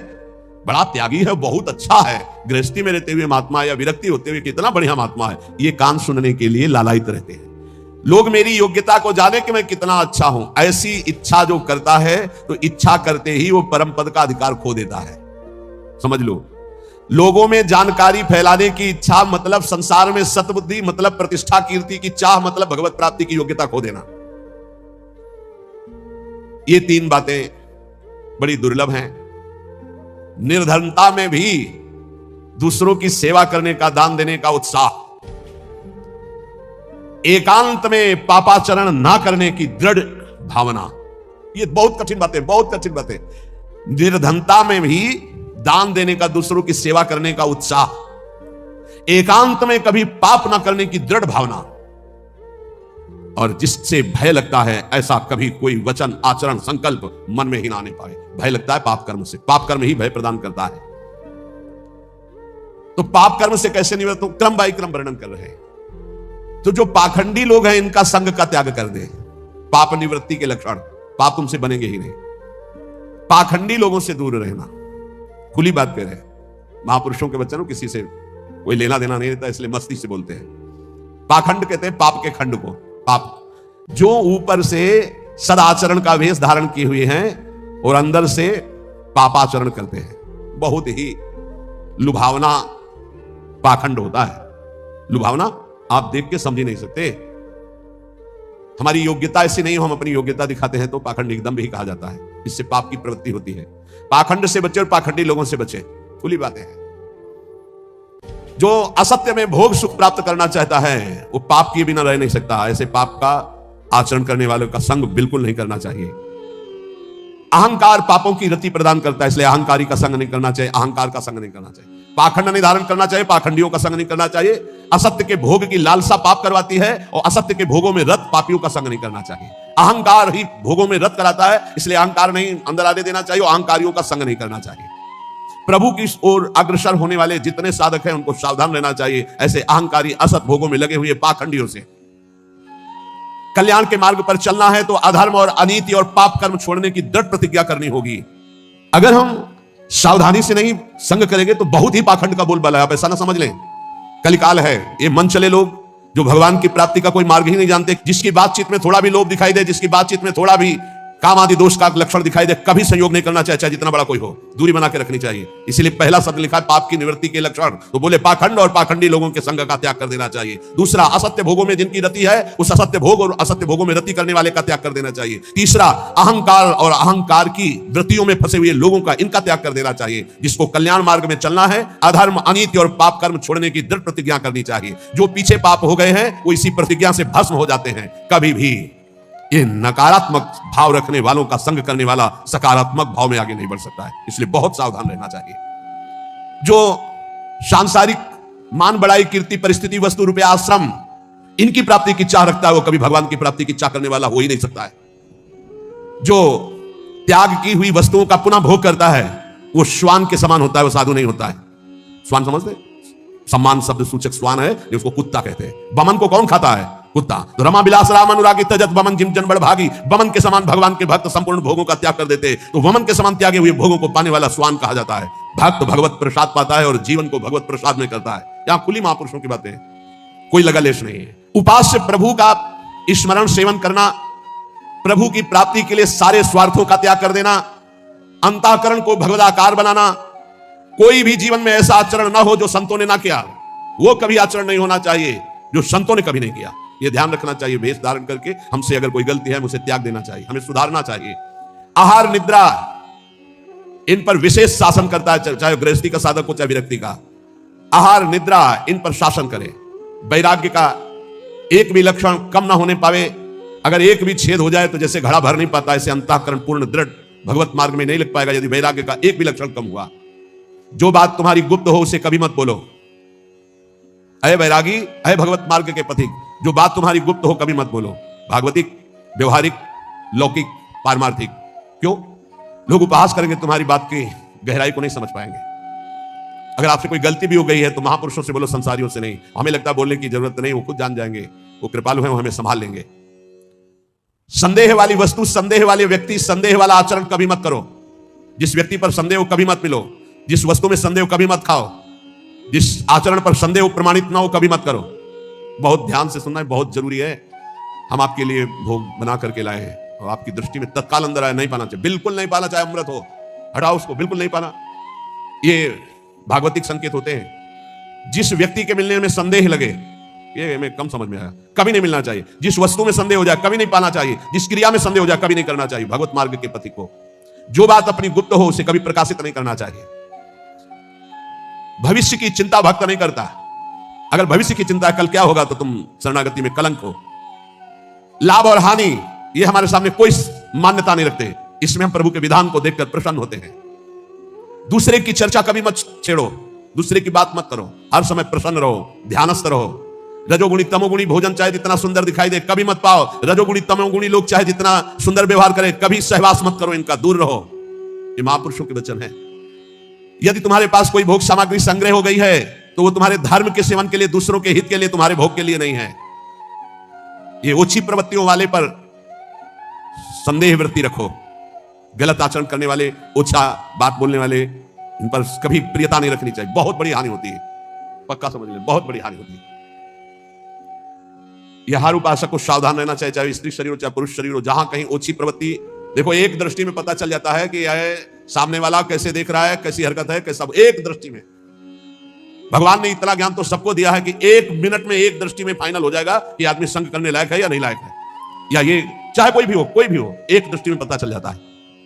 बड़ा त्यागी है, बहुत अच्छा है, गृहस्थी में रहते हुए महात्मा या विरक्ति होते हुए कितना बढ़िया महात्मा है। ये कान सुनने के लिए लालायित रहते हैं। लोग मेरी योग्यता को जाने कि मैं कितना अच्छा हूं, ऐसी इच्छा जो करता है तो इच्छा करते ही वो परम पद का अधिकार खो देता है। समझ लो, लोगों में जानकारी फैलाने की इच्छा मतलब संसार में सतबुद्धि, मतलब प्रतिष्ठा कीर्ति की चाह, मतलब भगवत प्राप्ति की योग्यता खो देना। ये तीन बातें बड़ी दुर्लभ हैं। निर्धनता में भी दूसरों की सेवा करने का, दान देने का उत्साह, एकांत में पापाचरण ना करने की दृढ़ भावना, ये बहुत कठिन बातें, बहुत कठिन बातें। निर्धनता में भी दान देने का, दूसरों की सेवा करने का उत्साह, एकांत में कभी पाप ना करने की दृढ़ भावना, और जिससे भय लगता है ऐसा कभी कोई वचन, आचरण, संकल्प मन में ही ना आने पाए। भय लगता है पाप कर्म से, पाप कर्म ही भय प्रदान करता है। तो पाप कर्म से कैसे निवृत्त हो, क्रम बाई क्रम वर्णन कर रहे हैं। तो जो पाखंडी लोग हैं इनका संग का त्याग कर दे। पाप निवृत्ति के लक्षण, पाप तुमसे बनेंगे ही नहीं। पाखंडी लोगों से दूर रहना, खुली बात कह रहे हैं। महापुरुषों के बच्चे किसी से कोई लेना देना नहीं रहता, इसलिए मस्ती से बोलते हैं। पाखंड कहते हैं पाप के खंड को। पाप जो ऊपर से सदाचरण का वेश धारण किए हुए हैं और अंदर से पापाचरण करते हैं, बहुत ही लुभावना पाखंड होता है। लुभावना आप देख के समझ ही नहीं सकते। हमारी योग्यता ऐसी नहीं हो, हम अपनी योग्यता दिखाते हैं तो पाखंड एकदम भी कहा जाता है। इससे पाप की प्रवृत्ति होती है। पाखंड से बचे और पाखंडी लोगों से बचे, खुली बातें हैं। जो असत्य में भोग सुख प्राप्त करना चाहता है वो पाप किए बिना रह नहीं सकता। ऐसे पाप का आचरण करने वालों का संग बिल्कुल नहीं करना चाहिए। अहंकार पापों की रति प्रदान करता है, इसलिए अहंकारी का संग नहीं करना चाहिए, अहंकार का संग नहीं करना चाहिए। पाखंड नहीं धारण करना चाहिए, पाखंडियों का संग नहीं करना चाहिए। असत्य के भोग की लालसा पाप करवाती है और असत्य के भोगों में रत पापियों का संग नहीं करना चाहिए। अहंकार ही भोगों में रत कराता है, इसलिए अहंकार नहीं अंदर आने देना चाहिए और अहंकारियों का संग नहीं करना चाहिए। प्रभु की ओर अग्रसर होने वाले जितने साधक हैं उनको सावधान रहना चाहिए ऐसे अहंकारी असत भोगों में लगे हुए पाखंडियों से। कल्याण के मार्ग पर चलना है तो अधर्म और अनीति और पाप कर्म छोड़ने की दृढ़ प्रतिज्ञा करनी होगी। अगर हम सावधानी से नहीं संग करेंगे तो बहुत ही पाखंड का बोलबाला है, आप ऐसा ना समझ लें। कलिकाल है, ये मन चले लोग जो भगवान की प्राप्ति का कोई मार्ग ही नहीं जानते, जिसकी बातचीत में थोड़ा भी लोभ दिखाई दे, जिसकी बातचीत में थोड़ा भी काम आदि दोष का लक्षण दिखाई दे, कभी संयोग नहीं करना चाहिए, चाहे जितना बड़ा कोई हो, दूरी बना के रखनी चाहिए। इसीलिए पहला शब्द लिखा है पाप की निवृत्ति के लक्षण, तो बोले पाखंड और पाखंडी लोगों के संग का त्याग कर देना चाहिए। दूसरा, असत्य भोगों में जिनकी रति है उस असत्य भोग और असत्य भोगों में रति करने वाले का त्याग कर देना चाहिए। तीसरा, अहंकार और अहंकार की वृत्तियों में फंसे हुए लोगों का, इनका त्याग कर देना चाहिए। जिसको कल्याण मार्ग में चलना है, अधर्म अनीति और पाप कर्म छोड़ने की दृढ़ प्रतिज्ञा करनी चाहिए। जो पीछे पाप हो गए हैं वो इसी प्रतिज्ञा से भस्म हो जाते हैं। कभी भी ये नकारात्मक भाव रखने वालों का संग करने वाला सकारात्मक भाव में आगे नहीं बढ़ सकता है, इसलिए बहुत सावधान रहना चाहिए। जो सांसारिक मान बढ़ाई कीर्ति परिस्थिति वस्तु रुपया आश्रम इनकी प्राप्ति की चाह रखता है वो कभी भगवान की प्राप्ति की चाह करने वाला हो ही नहीं सकता है। जो त्याग की हुई वस्तुओं का पुनः भोग करता है वो श्वान के समान होता है, वो साधु नहीं होता है। श्वान समझते, सम्मान शब्द सूचक श्वान है, उसको कुत्ता कहते हैं। बमन को कौन खाता है? कुत्ता। तो रमा बिलास राम अनुरागी तजत बमन जिम जन बड़ भागी, बमन के समान भगवान के भक्त संपूर्ण भोगों का त्याग कर देते, तो वमन के समान त्यागे हुए भोगों को पाने वाला स्वान कहा जाता है। भक्त भगवत प्रसाद पाता है और जीवन को भगवत प्रसाद में करता है। यहां खुली महापुरुषों की बातें, कोई लगा लेश नहीं है। उपास्य प्रभु का स्मरण सेवन करना, प्रभु की प्राप्ति के लिए सारे स्वार्थों का त्याग कर देना, अंतःकरण को भगवदाकार बनाना। कोई भी जीवन में ऐसा आचरण ना हो जो संतों ने ना किया, वो कभी आचरण नहीं होना चाहिए जो संतों ने कभी नहीं किया। ये ध्यान रखना चाहिए। वेश धारण करके हमसे अगर कोई गलती है उसे त्याग देना चाहिए, हमें सुधारना चाहिए। आहार निद्रा इन पर विशेष शासन करता है, चाहे गृहस्थी का साधक हो चाहे विरक्ति का। आहार निद्रा इन पर शासन करे। वैराग्य का एक भी लक्षण कम ना होने पावे। अगर एक भी छेद हो जाए तो जैसे घड़ा भर नहीं पाता, ऐसे अंतःकरण पूर्ण दृढ़ भगवत मार्ग में नहीं लग पाएगा यदि वैराग्य का एक भी लक्षण कम हुआ। जो बात तुम्हारी गुप्त हो उसे कभी मत बोलो। अय वैरागी, अय भगवत मार्ग के पथिक, जो बात तुम्हारी गुप्त हो कभी मत बोलो। भागवतिक, व्यवहारिक, लौकिक, पारमार्थिक। क्यों? लोग उपहास करेंगे, तुम्हारी बात की गहराई को नहीं समझ पाएंगे। अगर आपसे कोई गलती भी हो गई है तो महापुरुषों से बोलो, संसारियों से नहीं। हमें लगता है बोलने की जरूरत नहीं, वो खुद जान जाएंगे, वो कृपालु हैं, वो हमें संभाल लेंगे। संदेह वाली वस्तु, संदेह वाले व्यक्ति, संदेह वाला आचरण कभी मत करो। जिस व्यक्ति पर संदेह हो कभी मत मिलो, जिस वस्तु में संदेह कभी मत खाओ, जिस आचरण पर संदेह प्रमाणित ना हो कभी मत करो। बहुत ध्यान से सुनना है, बहुत जरूरी है। हम आपके लिए भोग बना करके लाए हैं और आपकी दृष्टि में तत्काल अंदर आए, नहीं पाना चाहिए, बिल्कुल नहीं पाना, चाहे अमृत हो, हटाओ उसको, बिल्कुल नहीं पाना। ये भागवतिक संकेत होते हैं। जिस व्यक्ति के मिलने में संदेह लगे, ये हमें कम समझ में आया, कभी नहीं मिलना चाहिए। जिस वस्तु में संदेह हो जाए कभी नहीं पाना चाहिए। जिस क्रिया में संदेह हो जाए कभी नहीं करना चाहिए। भगवत मार्ग के पथिक को जो बात अपनी गुप्त हो उसे कभी प्रकाशित नहीं करना चाहिए। भविष्य की चिंता भक्त नहीं करता। अगर भविष्य की चिंता कल क्या होगा तो तुम शरणागति में कलंक हो। लाभ और हानि ये हमारे सामने कोई मान्यता नहीं रखते, इसमें हम प्रभु के विधान को देखकर प्रसन्न होते हैं। दूसरे की चर्चा कभी मत छेड़ो, दूसरे की बात मत करो, हर समय प्रसन्न रहो, ध्यानस्थ रहो। रजोगुणी तमोगुणी भोजन चाहे जितना सुंदर दिखाई दे कभी मत पाओ। रजोगुणी तमोगुणी लोग चाहे जितना सुंदर व्यवहार करें कभी सहवास मत करो, इनका दूर रहो। ये महापुरुषों के वचन है। यदि तुम्हारे पास कोई भोग सामग्री संग्रह हो गई है तो वो तुम्हारे धर्म के सेवन के लिए, दूसरों के हित के लिए, तुम्हारे भोग के लिए नहीं है। ये ओछी प्रवृत्तियों वाले पर संदेह वृत्ति रखो। गलत आचरण करने वाले, ओछा बात बोलने वाले, इन पर कभी प्रियता नहीं रखनी चाहिए। बहुत बड़ी हानि होती है, पक्का समझ लें, बहुत बड़ी हानि होती है। यह हर उपासक को सावधान रहना चाहिए, चाहे स्त्री शरीर हो चाहे पुरुष शरीर हो। जहां कहीं ओछी प्रवृत्ति, देखो एक दृष्टि में पता चल जाता है कि यह सामने वाला कैसे देख रहा है, कैसी हरकत है, कैसा, एक दृष्टि में। भगवान ने इतना ज्ञान तो सबको दिया है कि एक मिनट में, एक दृष्टि में फाइनल हो जाएगा कि आदमी संग करने लायक है या नहीं लायक है, या ये चाहे कोई भी हो, एक दृष्टि में पता चल जाता है।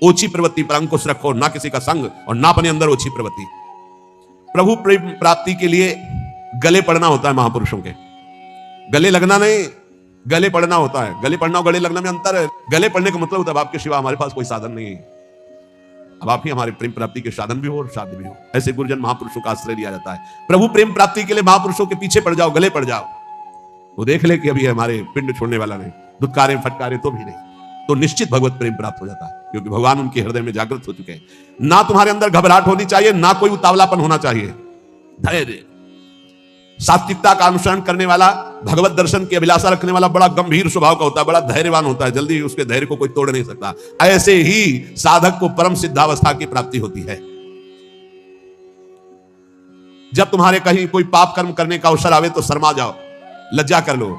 ओछी प्रवृत्ति पर अंकुश रखो, ना किसी का संग और ना अपने अंदर ओछी प्रवृत्ति। प्रभु प्रेम प्राप्ति के लिए गले पड़ना होता है महापुरुषों के, गले लगना नहीं, गले पड़ना होता है। गले पड़ना और गले लगना में अंतर है। गले पड़ने का मतलब होता है आपके सिवा हमारे पास कोई साधन नहीं है, अब आप ही हमारे प्रेम प्राप्ति के साधन भी हो और साध्य भी हो। ऐसे गुरुजन महापुरुषों का आश्रय लिया जाता है। प्रभु प्रेम प्राप्ति के लिए महापुरुषों के पीछे पड़ जाओ, गले पड़ जाओ, वो देख ले कि अभी हमारे पिंड छोड़ने वाला नहीं, दुत्कारे फटकारे तो भी नहीं, तो निश्चित भगवत प्रेम प्राप्त हो जाता है, क्योंकि भगवान उनके हृदय में जागृत हो चुके हैं। ना तुम्हारे अंदर घबराहट होनी चाहिए, ना कोई उतावलापन होना चाहिए। धैर्य, सात्विकता का अनुसरण करने वाला, भगवत दर्शन की अभिलाषा रखने वाला बड़ा गंभीर स्वभाव का होता है, बड़ा धैर्यवान होता है, जल्दी उसके धैर्य को कोई तोड़ नहीं सकता। ऐसे ही साधक को परम सिद्धावस्था की प्राप्ति होती है। जब तुम्हारे कहीं कोई पाप कर्म करने का अवसर आवे तो शर्मा जाओ, लज्जा कर लो,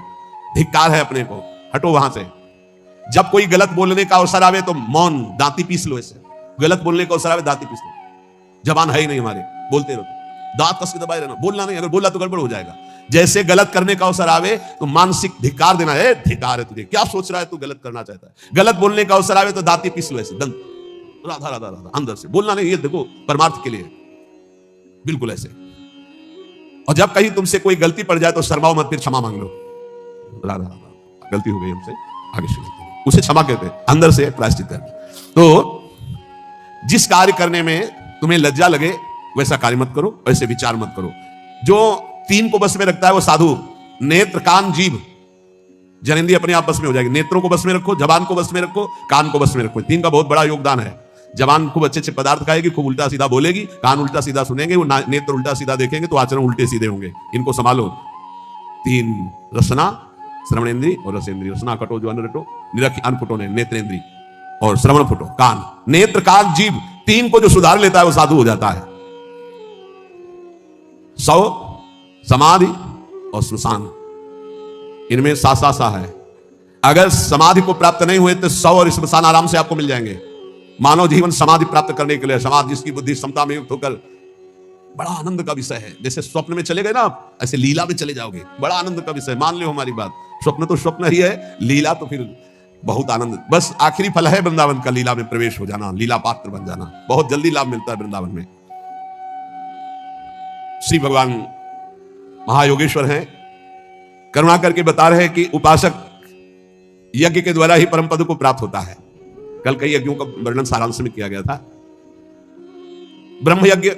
धिक्कार है अपने को, हटो वहां से। जब कोई गलत बोलने का अवसर आवे तो मौन, दांती पीस लो। ऐसे गलत बोलने का अवसर आवे दांती पीस लो, जबान है ही नहीं हमारे, बोलते रहो, दांत कस के दबाए रहना, बोलना नहीं, अगर बोला तो गड़बड़ हो जाएगा। जैसे गलत करने का अवसर आवे तो मानसिक धिक्कार देना है, धिक्कार है तुझे, क्या सोच रहा है तू, गलत करना चाहता है। गलत बोलने का अवसर आवे तो दांती पीस लो, ऐसे दंत, राधा राधा राधा, अंदर से बोलना नहीं, ये देखो परमार्थ के लिए, बिल्कुल ऐसे। और जब कहीं तुमसे कोई गलती पड़ जाए तो शर्माओ मत, फिर क्षमा मांग लो, राधा राधा गलती हो गई हमसे, आगे से गलती, उसे क्षमा कहते हैं, अंदर से प्रायश्चित करना। तो जिस कार्य करने में तुम्हें लज्जा लगे वैसा कार्य मत करो, वैसे विचार मत करो। जो तीन को बस में रखता है वो साधु, नेत्र कान जीभ, जनेंद्रिय अपने आप बस में हो जाएगी। नेत्रों को बस में रखो, जबान को बस में रखो, कान को बस में रखो। तीन का बहुत बड़ा योगदान है। जबान खूब अच्छे अच्छे पदार्थ खाएगी, खूब उल्टा सीधा बोलेगी, कान उल्टा सीधा सुनेंगे, वो नेत्र उल्टा सीधा देखेंगे तो आचरण उल्टे सीधे होंगे। इनको संभालो। तीन, रसना, श्रवणेन्द्रीय और रसेंद्रीय। रसना कटो जो अन्न रटो, निरख अन्न फुटो ने, नेत्रेंद्रीय और श्रवण फुटो, कान। नेत्र कान जीभ, तीन को जो सुधार लेता है वो साधु हो जाता है। सौ, समाधि और श्मशान, इनमें सा है। अगर समाधि को प्राप्त नहीं हुए तो सौ और श्मशान आराम से आपको मिल जाएंगे। मानव जीवन समाधि प्राप्त करने के लिए, समाधि जिसकी बुद्धि क्षमता में युक्त होकर, बड़ा आनंद का विषय है। जैसे स्वप्न में चले गए ना आप, ऐसे लीला में चले जाओगे, बड़ा आनंद का विषय। मान लो हमारी बात, स्वप्न तो स्वप्न ही है, लीला तो फिर बहुत आनंद। बस आखिरी फल है वृंदावन का, लीला में प्रवेश हो जाना, लीला पात्र बन जाना। बहुत जल्दी लाभ मिलता है वृंदावन में। श्री भगवान महायोगेश्वर हैं, करुणा करके बता रहे हैं कि उपासक यज्ञ के द्वारा ही परम पद को प्राप्त होता है। कल कई यज्ञों का वर्णन सारांश में किया गया था। ब्रह्म यज्ञ,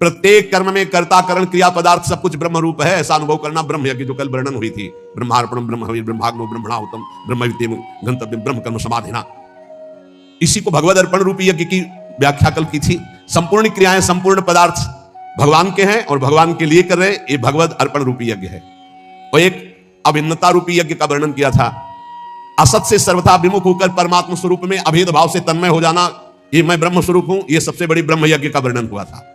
प्रत्येक कर्म में कर्ता करण क्रिया पदार्थ सब कुछ ब्रह्म रूप है, ऐसा अनुभव करना ब्रह्म यज्ञ, जो कल वर्णन हुई थी। ब्रह्मार्पणम ब्रह्म हवि ब्रह्माग्नो ब्रह्मणाहुतम ब्रह्मविद्यम गंतव्यम ब्रह्म कर्म समाधिना। इसी को भगवद अर्पण रूपी यज्ञ की व्याख्या कल की थी। संपूर्ण क्रियाएं, संपूर्ण पदार्थ भगवान के हैं और भगवान के लिए कर रहे, ये भगवद अर्पण रूपी यज्ञ है। और एक अभिन्नता रूपी यज्ञ का वर्णन किया था। असत से सर्वथा विमुख होकर परमात्मा स्वरूप में अभेद भाव से तन्मय हो जाना, ये मैं ब्रह्म स्वरूप हूं, ये सबसे बड़ी ब्रह्म यज्ञ का वर्णन हुआ था।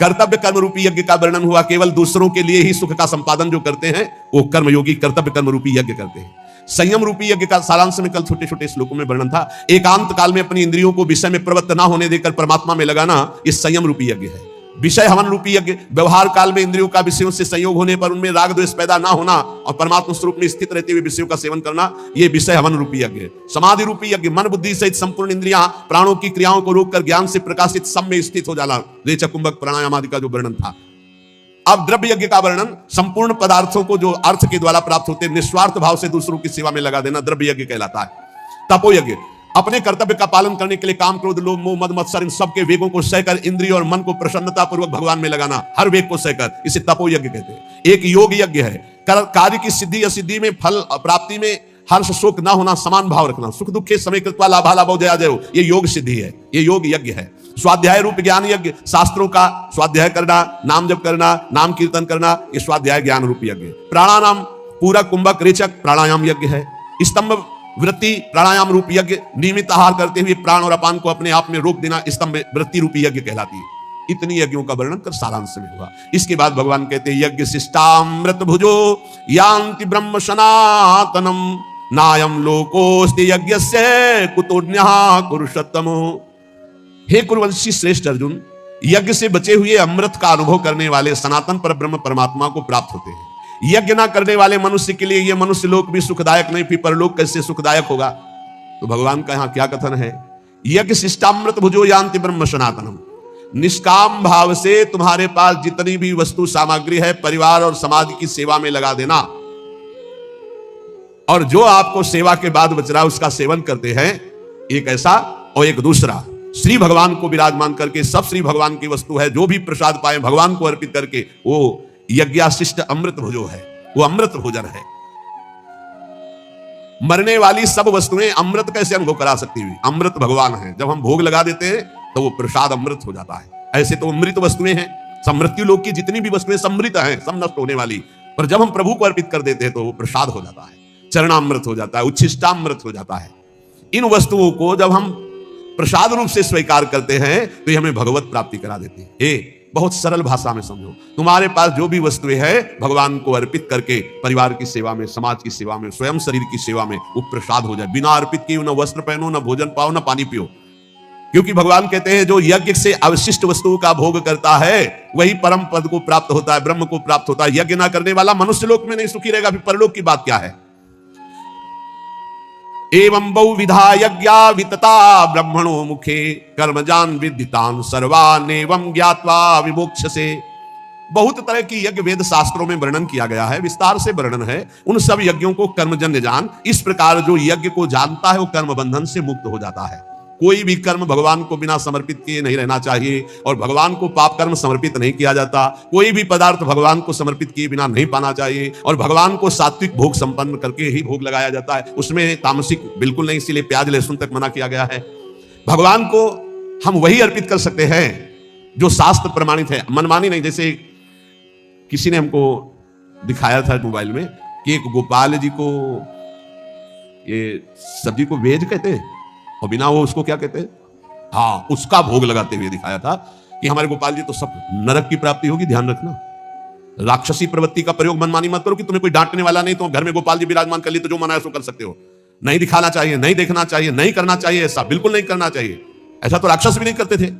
कर्तव्य कर्म रूपी यज्ञ का वर्णन हुआ। केवल दूसरों के लिए ही सुख का संपादन जो करते हैं वो कर्मयोगी कर्तव्य कर्म रूपी यज्ञ करते हैं। संयम रूपी यज्ञ का सारांश में कल छोटे छोटे श्लोकों में वर्णन था। एकांत काल में अपनी इंद्रियों को विषय में प्रवृत्त ना होने देकर परमात्मा में लगाना, ये संयम रूपी यज्ञ है। विषय हवन रूपी यज्ञ, व्यवहार काल में इंद्रियों का विषयों से संयोग होने पर उनमें राग द्वेष पैदा ना होना और परमात्मा स्वरूप में स्थित रहते हुए विषयों का सेवन करना, यह विषय हवन रूपी यज्ञ है। समाधि रूपी यज्ञ, मन बुद्धि सहित संपूर्ण इंद्रियां प्राणों की क्रियाओं को रोककर ज्ञान से प्रकाशित सब में स्थित हो जाना, रेचक कुंभक प्राणायाम आदि का जो वर्णन था। अब द्रव्य यज्ञ का वर्णन, संपूर्ण पदार्थों को जो अर्थ के द्वारा प्राप्त होते निस्वार्थ भाव से दूसरों की सेवा में लगा देना द्रव्य यज्ञ कहलाता है। तपो यज्ञ, अपने कर्तव्य का पालन करने के लिए काम, क्रोध, लोभ, मोह, मद, मत्सर इन सब के वेगों को सहकर इंद्रिय और मन को प्रसन्नता पूर्वक भगवान में लगाना, हर वेग को सहकर, इसे तपो यज्ञ कहते हैं। एक योग यज्ञ है, कार्य की सिद्धि असिद्धि में, फल प्राप्ति में हर्ष शोक ना होना, समान भाव रखना, सुख दुखे समय कृत्वा लाभा लाभो जया जयो, ये योग सिद्धि है, ये योग यज्ञ है। स्वाध्याय रूप ज्ञान यज्ञ, शास्त्रों का स्वाध्याय करना, नाम जप करना, नाम कीर्तन करना, ये स्वाध्याय ज्ञान रूप यज्ञ। प्राणायाम, पूरक, कुंभक, रेचक प्राणायाम यज्ञ है। स्तंभ वृत्ति प्राणायाम रूप यज्ञ, नियमित आहार करते हुए प्राण और अपान को अपने आप में रोक देना स्तंभ वृत्ति रूपी यज्ञ कहलाती है। इतनी यज्ञों का वर्णन कर सारांश में हुआ। इसके बाद भगवान कहते हैं यज्ञ शिष्टामृत भुजो यान्ति ब्रह्म सनातनम नायम लोकोस्ति यज्ञस्य कुतोन्यः कुरुषोत्तमो। हे कुरुवंशी श्रेष्ठ अर्जुन, यज्ञ से बचे हुए अमृत का अनुभव करने वाले सनातन पर ब्रह्म परमात्मा को प्राप्त होते हैं। यज्ञ ना करने वाले मनुष्य के लिए यह मनुष्य लोक भी सुखदायक नहीं, फिर परलोक कैसे सुखदायक होगा। तो भगवान का यहां क्या कथन है, यज्ञ शिष्टामृत भुजो यान्ति ब्रह्म सनातनम। निष्काम भाव से तुम्हारे पास जितनी भी वस्तु सामग्री है परिवार और समाज की सेवा में लगा देना, और जो आपको सेवा के बाद बच रहा है उसका सेवन करते हैं, एक ऐसा और एक दूसरा। श्री भगवान को विराजमान करके, सब श्री भगवान की वस्तु है, जो भी प्रसाद पाए भगवान को अर्पित करके, वो यज्ञाशिष्ट अमृत भोजो है, वो अमृत भोजन है। मरने वाली सब वस्तुएं अमृत कैसे अनुभव करा सकती हुई? अमृत भगवान है। जब हम भोग लगा देते हैं तो वो प्रसाद अमृत हो जाता है। ऐसे तो अमृत वस्तुएं हैं, समृत्यु लोक की जितनी भी वस्तुएं समृत हैं, सब नष्ट होने वाली, पर जब हम प्रभु को अर्पित कर देते हैं तो वो प्रसाद हो जाता है, चरणामृत हो जाता है, उच्छिष्टामृत हो जाता है। इन वस्तुओं को जब हम प्रसाद रूप से स्वीकार करते हैं तो ये हमें भगवत प्राप्ति करा देती है। बहुत सरल भाषा में समझो, तुम्हारे पास जो भी वस्तुएं है भगवान को अर्पित करके परिवार की सेवा में, समाज की सेवा में, स्वयं शरीर की सेवा में वो प्रसाद हो जाए। बिना अर्पित किए न वस्त्र पहनो, न भोजन पाओ, न पानी पियो, क्योंकि भगवान कहते हैं जो यज्ञ से अवशिष्ट वस्तुओं का भोग करता है वही परम पद को प्राप्त होता है, ब्रह्म को प्राप्त होता है। यज्ञ ना करने वाला मनुष्य लोक में नहीं सुखी रहेगा, फिर परलोक की बात क्या है? एवं बहुविधा यज्ञा वितता ब्रह्मणो मुखे कर्मजान विदितान सर्वान एवं ज्ञात्वा विमोक्षसे। बहुत तरह की यज्ञ वेद शास्त्रों में वर्णन किया गया है, विस्तार से वर्णन है। उन सब यज्ञों को कर्मजन्य जान। इस प्रकार जो यज्ञ को जानता है वो कर्म बंधन से मुक्त हो जाता है। कोई भी कर्म भगवान को बिना समर्पित किए नहीं रहना चाहिए, और भगवान को पाप कर्म समर्पित नहीं किया जाता। कोई भी पदार्थ भगवान को समर्पित किए बिना नहीं पाना चाहिए, और भगवान को सात्विक भोग संपन्न करके ही भोग लगाया जाता है, उसमें तामसिक बिल्कुल नहीं। इसीलिए प्याज लहसुन तक मना किया गया है। भगवान को हम वही अर्पित कर सकते हैं जो शास्त्र प्रमाणित है, मनमानी नहीं। जैसे किसी ने हमको दिखाया था मोबाइल में कि एक गोपाल जी को ये सब्जी को वेज कहते हैं और बिना वो उसको क्या कहते हैं, हाँ, उसका भोग लगाते हुए दिखाया था कि हमारे गोपाल जी तो सब नरक की प्राप्ति होगी। ध्यान रखना, राक्षसी प्रवृत्ति का प्रयोग मनमानी मत करो कि तुम्हें कोई डांटने वाला नहीं तो घर में गोपाल जी विराजमान कर लिए तो जो मना है सो कर सकते हो। नहीं दिखाना चाहिए, नहीं देखना चाहिए, नहीं करना चाहिए, ऐसा बिल्कुल नहीं करना चाहिए। ऐसा तो राक्षस भी नहीं करते थे।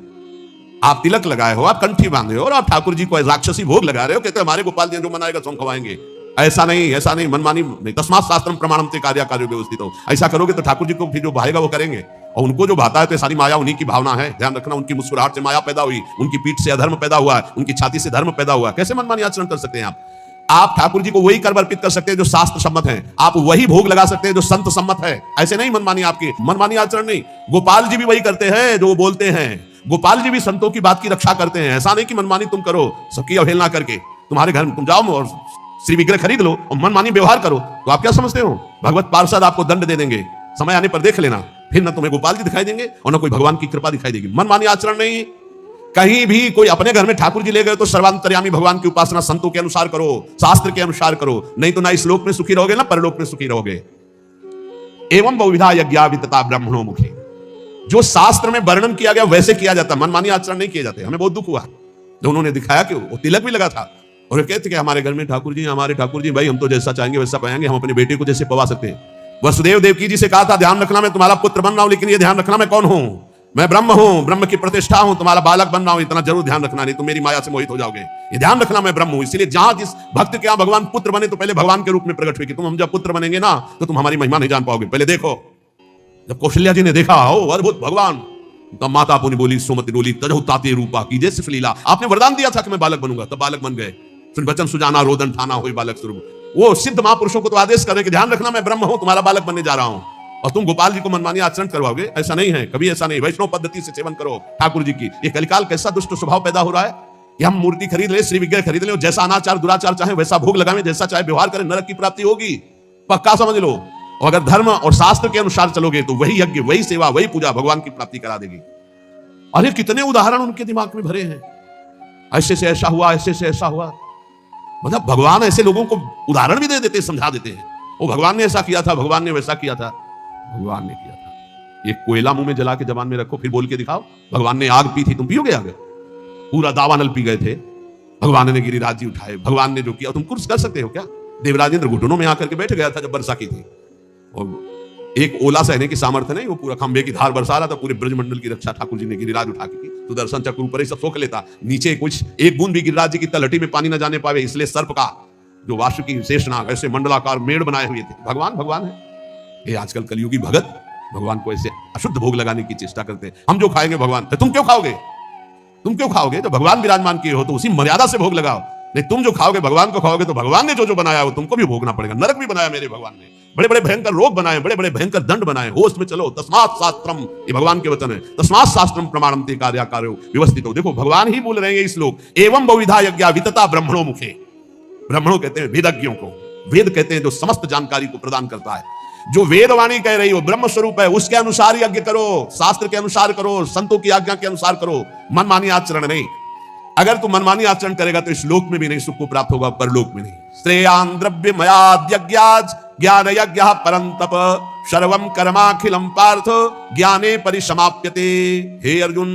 आप तिलक लगाए हो, आप कंठी बांधे हो और आप ठाकुर जी को राक्षसी भोग लगा रहे हो, कहते हमारे गोपाल जी जो मनाएगा सो हम खवाएंगे। ऐसा नहीं, ऐसा नहीं, मनमानी नहीं। तस्मात् शास्त्रम प्रमाणम ते कार्य कार्य व्यवस्थित हो। ऐसा करोगे तो ठाकुर जी को फिर जो भाएगा वो करेंगे, और उनको जो भाता है तो सारी माया उन्हीं की भावना है। ध्यान रखना, उनकी मुस्कुराहट से माया पैदा हुई, उनकी पीठ से अधर्म पैदा हुआ, उनकी छाती से धर्म पैदा हुआ। कैसे मनमानी आचरण कर सकते हैं आप ठाकुर जी को वही कर्म अर्पित कर सकते हैं जो शास्त्र सम्मत है, आप वही भोग लगा सकते हैं जो संत सम्मत है। ऐसे नहीं मनमानी, आपकी मनमानी आचरण नहीं। गोपाल जी भी वही करते हैं जो बोलते हैं, गोपाल जी भी संतों की बात की रक्षा करते हैं। ऐसा नहीं कि मनमानी तुम करो, सबकी अवहेलना करके तुम्हारे घर में तुम जाओ और श्री विग्रह खरीद लो और मनमानी व्यवहार करो, तो आप क्या समझते हो भगवत पार्षद आपको दंड दे देंगे। समय आने पर देख लेना, फिर ना तुम्हें गोपाल जी दिखाई देंगे और ना कोई भगवान की कृपा दिखाई देगी। मनमानी आचरण नहीं। कहीं भी कोई अपने घर में ठाकुर जी ले गए तो सर्वांतर्यामी भगवान की उपासना संतों के अनुसार करो, शास्त्र के अनुसार करो, नहीं तो ना इस लोक में सुखी रहोगे ना परलोक में सुखी रहोगे। एवं बहुविधा यज्ञा वितता ब्रह्मणो मुखे। जो शास्त्र में वर्णन किया गया वैसे किया जाता, मनमानी आचरण नहीं किए जाते। हमें बहुत दुख हुआ जो उन्होंने दिखाया कि वो तिलक भी लगा था और वे कहते कि हमारे घर में ठाकुर जी, हमारे ठाकुर जी, भाई हम तो जैसा चाहेंगे वैसा पाएंगे, हम अपने बेटे को जैसे पवा सकते हैं। वसुदेव देवकी जी से कहा था ध्यान रखना मैं तुम्हारा पुत्र बन रहा हूं, लेकिन ये ध्यान रखना मैं कौन हूं, मैं ब्रह्म हूं, ब्रह्म की प्रतिष्ठा हूं, तुम्हारा बालक बन रहा हूं, इतना जरूर ध्यान रखना, नहीं तो मेरी माया से मोहित हो जाओगे। ये ध्यान रखना मैं ब्रह्म हूं। इसलिए जहां जिस भक्त के यहां भगवान पुत्र बने तो पहले भगवान के रूप में प्रकट हुए कि तुम हम जब पुत्र बनेंगे ना तो तुम हमारी महिमा नहीं जान पाओगे। पहले देखो, जब कौशल्या जी ने देखा ओ अद्भुत भगवान, तब माता पुनि बोली सुमति डोली तजहु ताते रूपा कीजे सिर्फ लीला। आपने वरदान दिया था कि मैं बालक बनूंगा, तब बालक बन गए। सुन बचन सुजाना रोदन ठाना हुई बालक स्वरूप। वो सिद्ध महापुरुषों को तो आदेश करें कि ध्यान रखना मैं ब्रह्म हूं, तुम्हारा बालक बनने जा रहा हूं, और तुम गोपाल जी को मनमानी आचरण करवाओगे। ऐसा नहीं है, कभी ऐसा नहीं। वैष्णव पद्धति से सेवन करो ठाकुर जी की। ये कलिकाल कैसा दुष्ट स्वभाव पैदा हो रहा है कि हम मूर्ति खरीद ले, श्री विग्रह खरीद ले, जैसा अनाचार दुराचार चाहे वैसा भोग लगावे, जैसा चाहे व्यवहार करें, नरक की प्राप्ति होगी, पक्का समझ लो। और अगर धर्म और शास्त्र के अनुसार चलोगे तो वही यज्ञ, वही सेवा, वही पूजा भगवान की प्राप्ति करा देगी। अरे कितने उदाहरण उनके दिमाग में भरे हैं, ऐसे से ऐसा हुआ, ऐसे से ऐसा हुआ। मतलब भगवान ऐसे लोगों को उदाहरण भी दे देते, समझा देते हैं। वो भगवान ने ऐसा किया था, भगवान ने वैसा किया था, भगवान ने किया था। एक कोयला मुंह में जला के जबान में रखो, फिर बोल के दिखाओ भगवान ने आग पी थी, तुम पियोगे आग? पूरा दावानल पी गए थे, भगवान ने गिरिराज जी उठाए, भगवान ने जो किया तुम कुछ कर सकते हो क्या? देवराजेंद्र घुटनों में आकर के बैठ गया था जब वर्षा की थी, और एक ओला सहने की सामर्थ्य नहीं, वो पूरा खंबे की धार बरसा रहा था। पूरे ब्रजमंडल की रक्षा ठाकुर जी ने गिरिराज उठा के की। तो दर्शन चक्र ऊपर ही सब सोख लेता, नीचे कुछ एक बूंद भी गिरिराज जी की तलहटी में पानी न जाने पावे, इसलिए सर्प का जो वासुकी शेषनाग ऐसे मंडलाकार मेड़ बनाए हुए थे। भगवान भगवान है। ये आजकल कलयुगी भगत भगवान को ऐसे अशुद्ध भोग लगाने की चेष्टा करते हैं। हम जो खाएंगे भगवान, तुम क्यों खाओगे? तुम क्यों खाओगे? तो भगवान विराजमान किए हो तो उसी मर्यादा से भोग लगाओ। नहीं, तुम जो खाओगे भगवान को खाओगे तो भगवान ने जो जो बनाया वो तुमको भी भोगना पड़ेगा। नरक भी बनाया मेरे भगवान ने, बड़े बड़े भयंकर रोग बनाए, बड़े बड़े भयंकर दंड बनाए। होश में चलो। तस्मात् शास्त्रम, ये भगवान के वचन है। तस्मात् शास्त्रम प्रमाणम ते कार्याकार्यो व्यवस्थितो। देखो भगवान ही बोल रहे हैं ये श्लोक। एवं बहुविधा यज्ञा वितता ब्रह्मणो मुखे। ब्रह्मणों कहते हैं वेदज्ञों को, वेद कहते हैं जो समस्त जानकारी को प्रदान करता है। जो वेदवाणी कह रही हो ब्रह्म स्वरूप है, उसके अनुसार यज्ञ करो, शास्त्र के अनुसार करो, संतों की आज्ञा के अनुसार करो, मनमानी आचरण नहीं। अगर तू मनमानी आचरण करेगा तो इस लोक में भी नहीं सुख को प्राप्त होगा, परलोक में नहीं। श्रेयान द्रव्य मयाद्यज्ञाज ज्ञान यज्ञ परंतप सर्वम कर्माखिलम पार्थ ज्ञाने परिसमाप्यते। हे अर्जुन,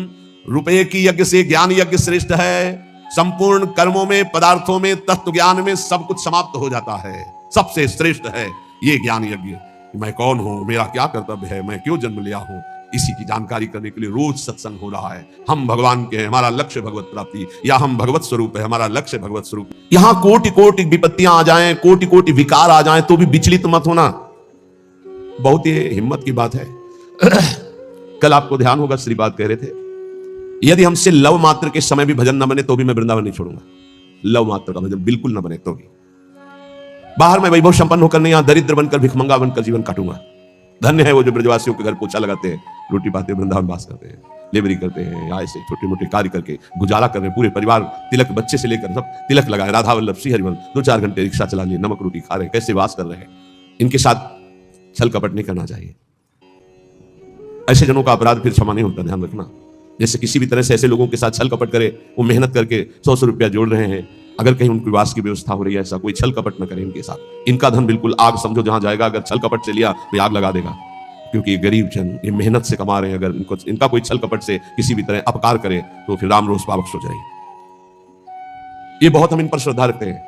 रुपये की यज्ञ से ज्ञान यज्ञ श्रेष्ठ है। संपूर्ण कर्मों में, पदार्थों में, तत्व ज्ञान में सब कुछ समाप्त हो जाता है। सबसे श्रेष्ठ है ये ज्ञान यज्ञ। मैं कौन हूं, मेरा क्या कर्तव्य है, मैं क्यों जन्म लिया हूं, इसी की जानकारी करने के लिए रोज सत्संग हो रहा है। हम भगवान के हैं, हमारा लक्ष्य भगवत प्राप्ति, या हम भगवत स्वरूप है, हमारा लक्ष्य भगवत स्वरूप। यहां कोटि कोटि विपत्तियां आ जाएं, कोटि कोटि विकार आ जाएं, तो भी विचलित मत होना। बहुत ही हिम्मत की बात है। कल आपको ध्यान होगा श्री बात कह रहे थे, यदि हमसे लव मात्र के समय भी भजन न बने तो भी मैं वृंदावन नहीं छोड़ूंगा। लव मात्र का भजन बिल्कुल न बने तो भी। बाहर में वैभव संपन्न होकर नहीं, यहां दरिद्र बनकर भिखमंगा बनकर जीवन काटूंगा। धन्य है वो जो ब्रजवासियों के घर पोछा लगाते हैं, रोटी पाते वृंदावन वास करते हैं, लेबरी करते हैं, या ऐसे छोटे मोटे कार्य करके गुजारा कर रहे हैं। पूरे परिवार तिलक, बच्चे से लेकर सब तिलक लगाए, राधा वल्लभ श्री हरिवल 2-4 घंटे रिक्शा चला लिए, नमक रोटी खा रहे हैं, कैसे वास कर रहे हैं। इनके साथ छल कपट नहीं करना चाहिए। ऐसे जनों का अपराध फिर क्षमा नहीं होता, ध्यान रखना। जैसे किसी भी तरह से ऐसे लोगों के साथ छल कपट करे, वो मेहनत करके 100 रुपया जोड़ रहे हैं, अगर कहीं उनकी वास की व्यवस्था हो रही है, ऐसा कोई छल कपट न करें इनके साथ। इनका धन बिल्कुल आग समझो, जहां जाएगा अगर छल कपट से लिया तो आग लगा देगा। क्योंकि ये गरीब जन, ये मेहनत से कमा रहे हैं, अगर इनका कोई छल कपट से किसी भी तरह अपकार करे तो फिर राम रोष पावक हो जाएगी। ये बहुत हम इन पर श्रद्धा रखते हैं,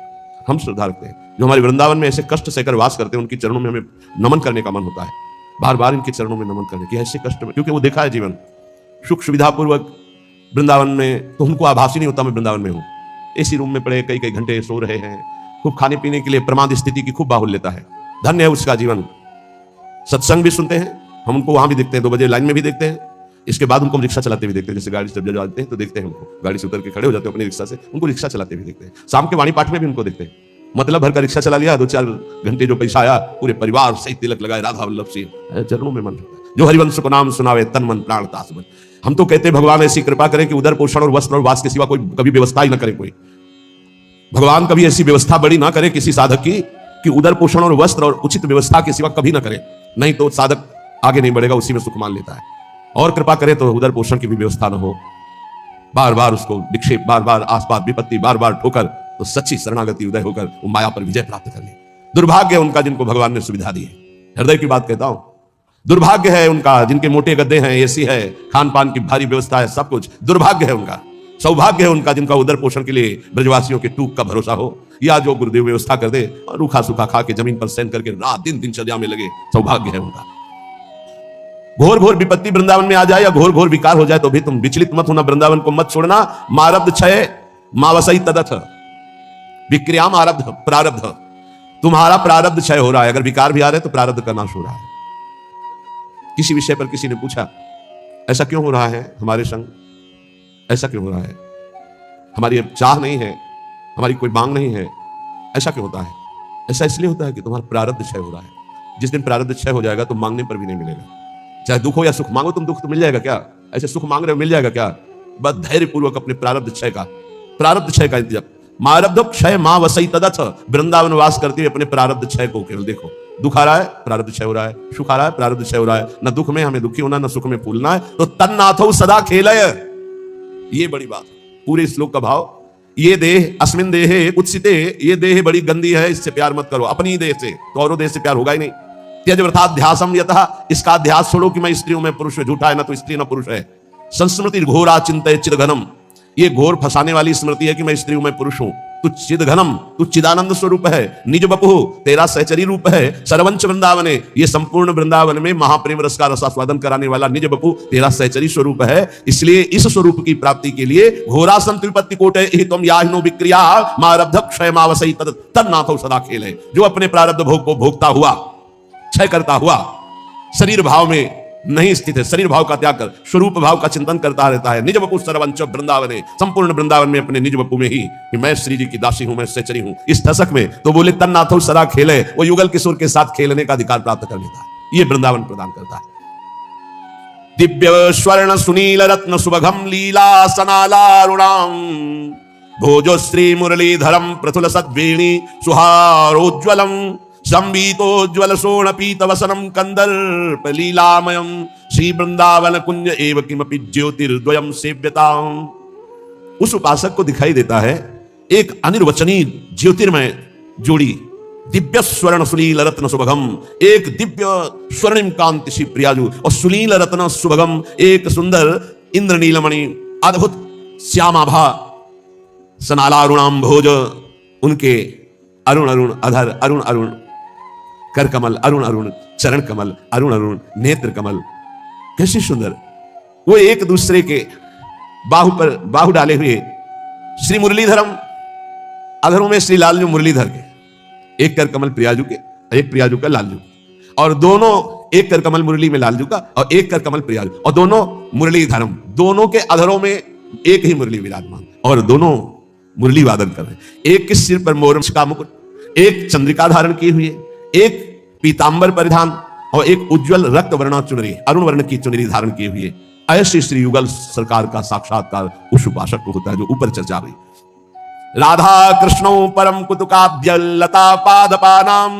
हम श्रद्धा रखते हैं। जो हमारे वृंदावन में ऐसे कष्ट सहकर वास करते हैं, उनके चरणों में हमें नमन करने का मन होता है, बार बार इनके चरणों में नमन करने की। ऐसे कष्ट में, क्योंकि वो देखा है जीवन सुख सुविधा पूर्वक वृंदावन में, तो उनको आभास ही नहीं होता मैं वृंदावन में हूं। एसी रूम में पड़े कई कई घंटे सो रहे हैं, खूब खाने पीने के लिए प्रमाद स्थिति की खूब बाहुल लेता है। धन्य है उसका जीवन। सत्संग भी सुनते हैं, हम उनको वहां भी देखते हैं, 2 बजे लाइन में भी देखते हैं। इसके बाद उनको रिक्शा चलाते भी देखते हैं। जैसे गाड़ी से जब जाते हैं तो देखते हैं उनको, गाड़ी से उतर के खड़े हो जाते हैं अपनी रिक्शा से, उनको रिक्शा चलाते भी देखते हैं। शाम के वाणी पाठ में भी उनको देखते हैं। मतलब भर का रिक्शा चला लिया, 2-4 घंटे जो पैसा आया, पूरे परिवार सही तिलक लगाए, राधा वल्लभ सिंह चरणों में मन लगता है। जो हरिवंश को नाम सुनावे तन मन प्राण तास बन। हम तो कहते हैं भगवान ऐसी कृपा करें कि उदर पोषण और वस्त्र और वास के सिवा कोई कभी व्यवस्था ही ना करे। कोई भगवान कभी ऐसी व्यवस्था बड़ी ना करे किसी साधक की कि उदर पोषण और वस्त्र और उचित व्यवस्था के सिवा कभी ना करे, नहीं तो साधक आगे नहीं बढ़ेगा, उसी में सुख मान लेता है। और कृपा करे तो उदर पोषण की भी व्यवस्था न हो, बार बार उसको विक्षेप, बार बार आसपास विपत्ति, बार बार ठोकर, तो सच्ची शरणागति उदय होकर वो माया पर विजय प्राप्त कर ले। दुर्भाग्य है उनका जिनको भगवान ने सुविधा दी है। हृदय की बात कहता हूं, दुर्भाग्य है उनका जिनके मोटे गद्दे हैं, एसी है, खान पान की भारी व्यवस्था है, सब कुछ। दुर्भाग्य है उनका। सौभाग्य है उनका जिनका उदर पोषण के लिए ब्रजवासियों के टूक का भरोसा हो, या जो गुरुदेव व्यवस्था कर दे और रूखा सूखा खा के जमीन पर सैन करके रात दिन दिनचर्या में लगे। सौभाग्य है उनका। घोर घोर विपत्ति वृंदावन में आ जाए या घोर घोर विकार हो जाए तो भी तुम विचलित मत होना, वृंदावन को मत छोड़ना। मारब्ध क्षय मावसई तदथ विक्रियाम आरब्ध प्रारब्ध। तुम्हारा प्रारब्ध क्षय हो रहा है, अगर विकार भी आ रहे हैं तो प्रारब्ध का नाश हो रहा है। किसी विषय पर किसी ने पूछा, ऐसा क्यों हो रहा है हमारे संग, ऐसा क्यों हो रहा है, हमारी अब चाह नहीं है, हमारी कोई मांग नहीं है, ऐसा क्यों होता है? ऐसा इसलिए होता है कि तुम्हारा प्रारब्ध क्षय हो रहा है। जिस दिन प्रारब्ध क्षय हो जाएगा तो मांगने पर भी नहीं मिलेगा। चाहे दुख हो या सुख, मांगो तुम दुख तो मिल जाएगा क्या? ऐसे सुख मांग रहे हो, मिल जाएगा क्या? बस धैर्य पूर्वक अपने प्रारब्ध क्षय का इंतजाम। मारब्ध क्षय मां वसई तदथ। वृंदावन वास करते हुए अपने प्रारब्ध क्षय को केवल देखो। दुख आ रहा है, प्रारब्ध क्षय हो रहा है, सुख आ रहा है, प्रारब्ध क्षय हो रहा है। न दुख में हमें दुखी होना, न सुख में फूलना है। तो तन्नाथो सदा खेलय, ये बड़ी बात। पूरे श्लोक का भाव, ये देह अस्मिन देहे उत्सिते, ये देह बड़ी गंदी है, इससे प्यार मत करो। अपनी देह से तो औरों देह से प्यार होगा ही नहीं। त्यज वृथाध्यासम यतः, इसका अध्यास छोड़ो कि मैं स्त्री हूं, मैं पुरुष हूं। झूठा है, ना तो स्त्री ना पुरुष है। संस्मृति घोरा चिंतय चिदघनम, ये घोर फंसाने वाली स्मृति है कि मैं स्त्री हूं, मैं पुरुष हूं। तू चिदघनम, तू चिदानंद स्वरूप है। निज बपु, तेरा सहचरी रूप है। सर्वंच वृंदावने, ये संपूर्ण वृंदावन में महाप्रेम रस का रसास्वादन कराने वाला निज बपु तेरा सहचरी स्वरूप है। इसलिए इस स्वरूप की प्राप्ति के लिए घोरासन त्रिपत्ति कोटे हितम याहिनो विक्रिया मारब्ध क्षय मावसई तन्नाथो सदा खेले। जो अपने प्रारब्ध भोग को भोगता हुआ, क्षय करता हुआ, शरीर भाव में नहीं स्थित है। शरीर भाव का त्याग कर स्वरूप भाव का चिंतन करता रहता है। निज वपु सर्वंच वृंदावन, संपूर्ण वृंदावन में अपने निज वपु में ही कि मैं श्री जी की दासी हूं, मैं सहचरी हूं। इस दशक में तो बोले तन्नाथो सदा खेले, वो युगल किशोर के साथ खेलने का अधिकार प्राप्त कर लेता है। ये वृंदावन प्रदान करता है। दिव्य स्वर्ण सुनील रत्न सुभगम लीला सनालारुणाम भोजो श्री मुरलीधरम प्रथुल सद्वेणी सुहारोज्वलम संबीतोज्वल सोण पीत वसनम कंदर्प लीलामयम श्री वृंदावन कुंज एव किमपि ज्योतिर्द्वयम सेव्यताम। उस उपासक को दिखाई देता है एक अनिर्वचनीय ज्योतिर्मय जोड़ी, दिव्य स्वर्ण सुनील रत्न सुभगम, एक दिव्य स्वर्णिम कांति सी प्रियाजु, और सुनील रत्न सुभगम एक सुंदर इंद्रनीलमणि अद्भुत श्यामाभा सनालारुणाम भोज, उनके अरुण अरुण अधर, अरुण अरुण कर कमल, अरुण अरुण चरण कमल, अरुण अरुण नेत्र कमल, कैसे सुंदर। वो एक दूसरे के बाहु पर बाहु डाले हुए श्री मुरलीधरम, अधरों में श्री लालजू मुरलीधर के, एक कर कमल प्रियाजू के, एक प्रियाजू का लालजू, और दोनों एक कर कमल मुरली में लालजू का और एक कर कमल प्रियाजू, और दोनों मुरलीधरम, दोनों के अधरों में एक ही मुरली विराजमान, और दोनों मुरली वादन कर रहे। एक के सिर पर मोर का मुकुट, एक चंद्रिका धारण किए हुए, एक पीतांबर परिधान और एक उज्जवल रक्त वर्ण चुनरी, अरुण वर्ण की चुनरी धारण किए हुए। ऐसे श्री युगल सरकार का साक्षात्कार उस उपासक को होता है जो ऊपर चर्चा हुई। राधा कृष्णो परम कुतुकाब्य लता पादपानाम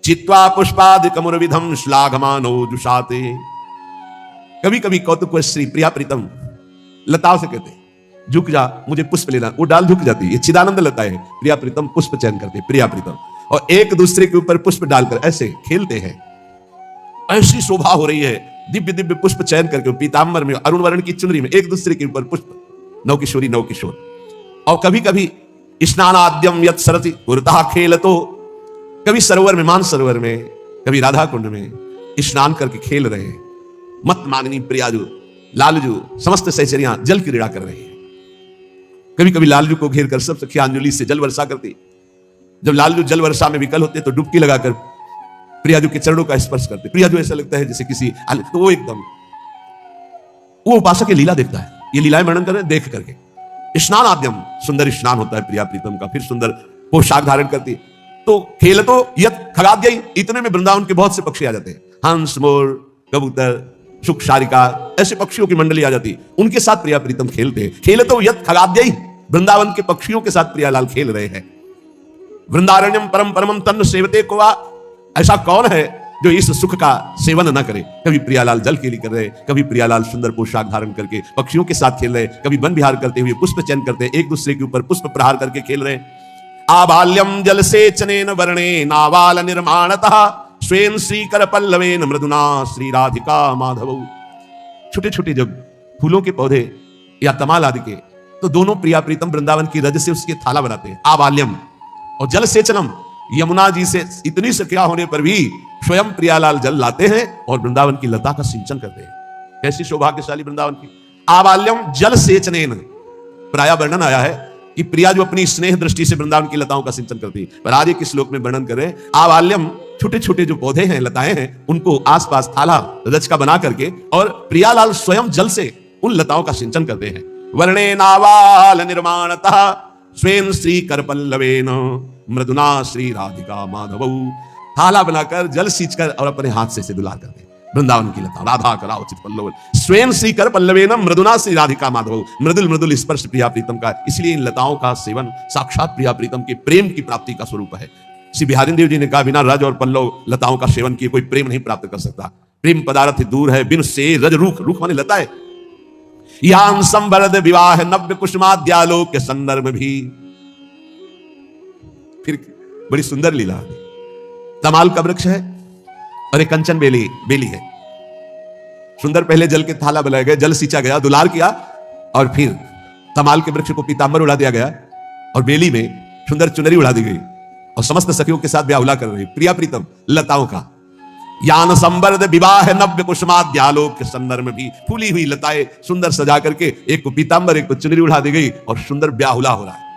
चित्वा पुष्पादिक मुरविधम श्लाघमानो जुषाते। कभी कभी कौतुक श्री प्रिया प्रीतम लताओं से कहते झुक जा, मुझे पुष्प लेना, वो डाल झुक जाती है। चिदानंद लता है, प्रिया प्रीतम पुष्प चयन करते, प्रिया प्रीतम, और एक दूसरे के ऊपर पुष्प डालकर ऐसे खेलते हैं। ऐसी शोभा हो रही है, दिव्य दिव्य पुष्प चयन करके पीतांबर में अरुण वर्ण की चुनरी में एक दूसरे के ऊपर पुष्प, नव किशोरी नव किशोर। और कभी कभी स्नानाद्यम यत् सरति पुरतः खेलतो, कभी सरोवर में, मान सरोवर में, कभी राधा कुंड में स्नान करके खेल रहे हैं। मत मांगनी प्रियाजू लालजू समस्त सहचरियां जल क्रीड़ा कर रही है। कभी कभी लालजू को घेर कर सब सखियां अंजलि से जल वर्षा करती। जब लालजू जल वर्षा में विकल होते तो डुबकी लगाकर प्रियाजू के चरणों का स्पर्श करते। प्रियाजू ऐसा लगता है जैसे किसी, तो वो एकदम, वो उपासक की लीला देखता है, ये लीलाएं वर्णन कर रहे हैं देख करके। स्नान आद्यम, सुंदर स्नान होता है प्रिया प्रीतम का, फिर सुंदर पोशाक धारण करती। तो खेल तो यत खगाद्य, इतने में वृंदावन के बहुत से पक्षी आ जाते हैं, हंस मोर कबूतर सुख शारिका, ऐसे पक्षियों की मंडली आ जाती, उनके साथ प्रिया प्रीतम खेलते हैं। खेल तो यत खगाद्य, वृंदावन के पक्षियों के साथ प्रियालाल खेल रहे हैं। वृंदारण्यम परम परमम तन्न सेवते को, ऐसा कौन है जो इस सुख का सेवन न करे। कभी प्रियालाल जल केली कर रहे, कभी प्रियालाल सुंदर पोशाक धारण करके पक्षियों के साथ खेल रहे, कभी वन विहार करते हुए पुष्प चयन करते, एक दूसरे के ऊपर पुष्प प्रहार करके खेल रहे। आबाल्यम जल सेचनेन वर्णे नावाल निर्माणतः स्वेन श्रीकर पल्लवेन मृदुना श्री राधिका माधव। छोटे छोटे जब फूलों के पौधे या तमाल आदि के, तो दोनों प्रिया प्रीतम वृंदावन की रज से उसके थाला बनाते हैं। आबाल्यम और जल सेचनम, यमुना जी से इतनी सख्या होने पर भी स्वयं प्रियालाल जल लाते हैं और वृंदावन की लता का सिंचन करते हैं। कैसी सौभाग्यशाली वृंदावन की। आबाल्यम जल सेचनेन, प्राय वर्णन आया है कि प्रिया जो अपनी स्नेह दृष्टि से वृंदावन की लताओं का सिंचन करती है, पर आज एक श्लोक में वर्णन कर रहे हैं आबाल्यम, छोटे छोटे जो पौधे हैं, लताएं हैं, उनको आसपास थाला रज का बना करके और प्रियालाल स्वयं जल से उन लताओं का सिंचन करते हैं। वर्णे नावाल निर्माणतः स्वेन श्री कर पल्लवेन मृदुना श्री राधिका माधव। थाला बनाकर जल सींचकर और अपने हाथ से दुलार करते हैं वृंदावन की लता। राधा कराओ चित पल्लव स्वयं श्री कर पल्लवेन मृदुना श्री राधिका माधव। मृदुल मृदुल स्पर्श प्रिया प्रीतम का, इसलिए इन लताओं का सेवन साक्षात प्रिया प्रीतम के प्रेम की प्राप्ति का स्वरूप है। श्री बिहारी देव जी ने कहा, बिना रज और पल्लव लताओं का सेवन किए कोई प्रेम नहीं प्राप्त कर सकता। प्रेम पदार्थ दूर है बिन से रज रूख, रूख माने लता है। यान संवरद विवाह नव्य कुसुमाद्यालोक के संदर्भ भी। फिर बड़ी सुंदर लीला, तमाल का वृक्ष है और एक कंचन बेली है। सुंदर पहले जल के थाला बनाया गया, जल सींचा गया, दुलार किया, और फिर तमाल के वृक्ष को पीतांबर उड़ा दिया गया और बेली में सुंदर चुनरी उड़ा दी गई और समस्त सखियों के साथ ब्याह कर रही प्रिया प्रीतम लताओं का। यान संवर्ध विवाह नव्य कुसुमाद्यालोक के संदर्भ में भी फूली हुई लताएं सुंदर सजा करके एक को पीतांबर एक को चुनरी उड़ा दी गई और सुंदर ब्याहुला हो रहा है।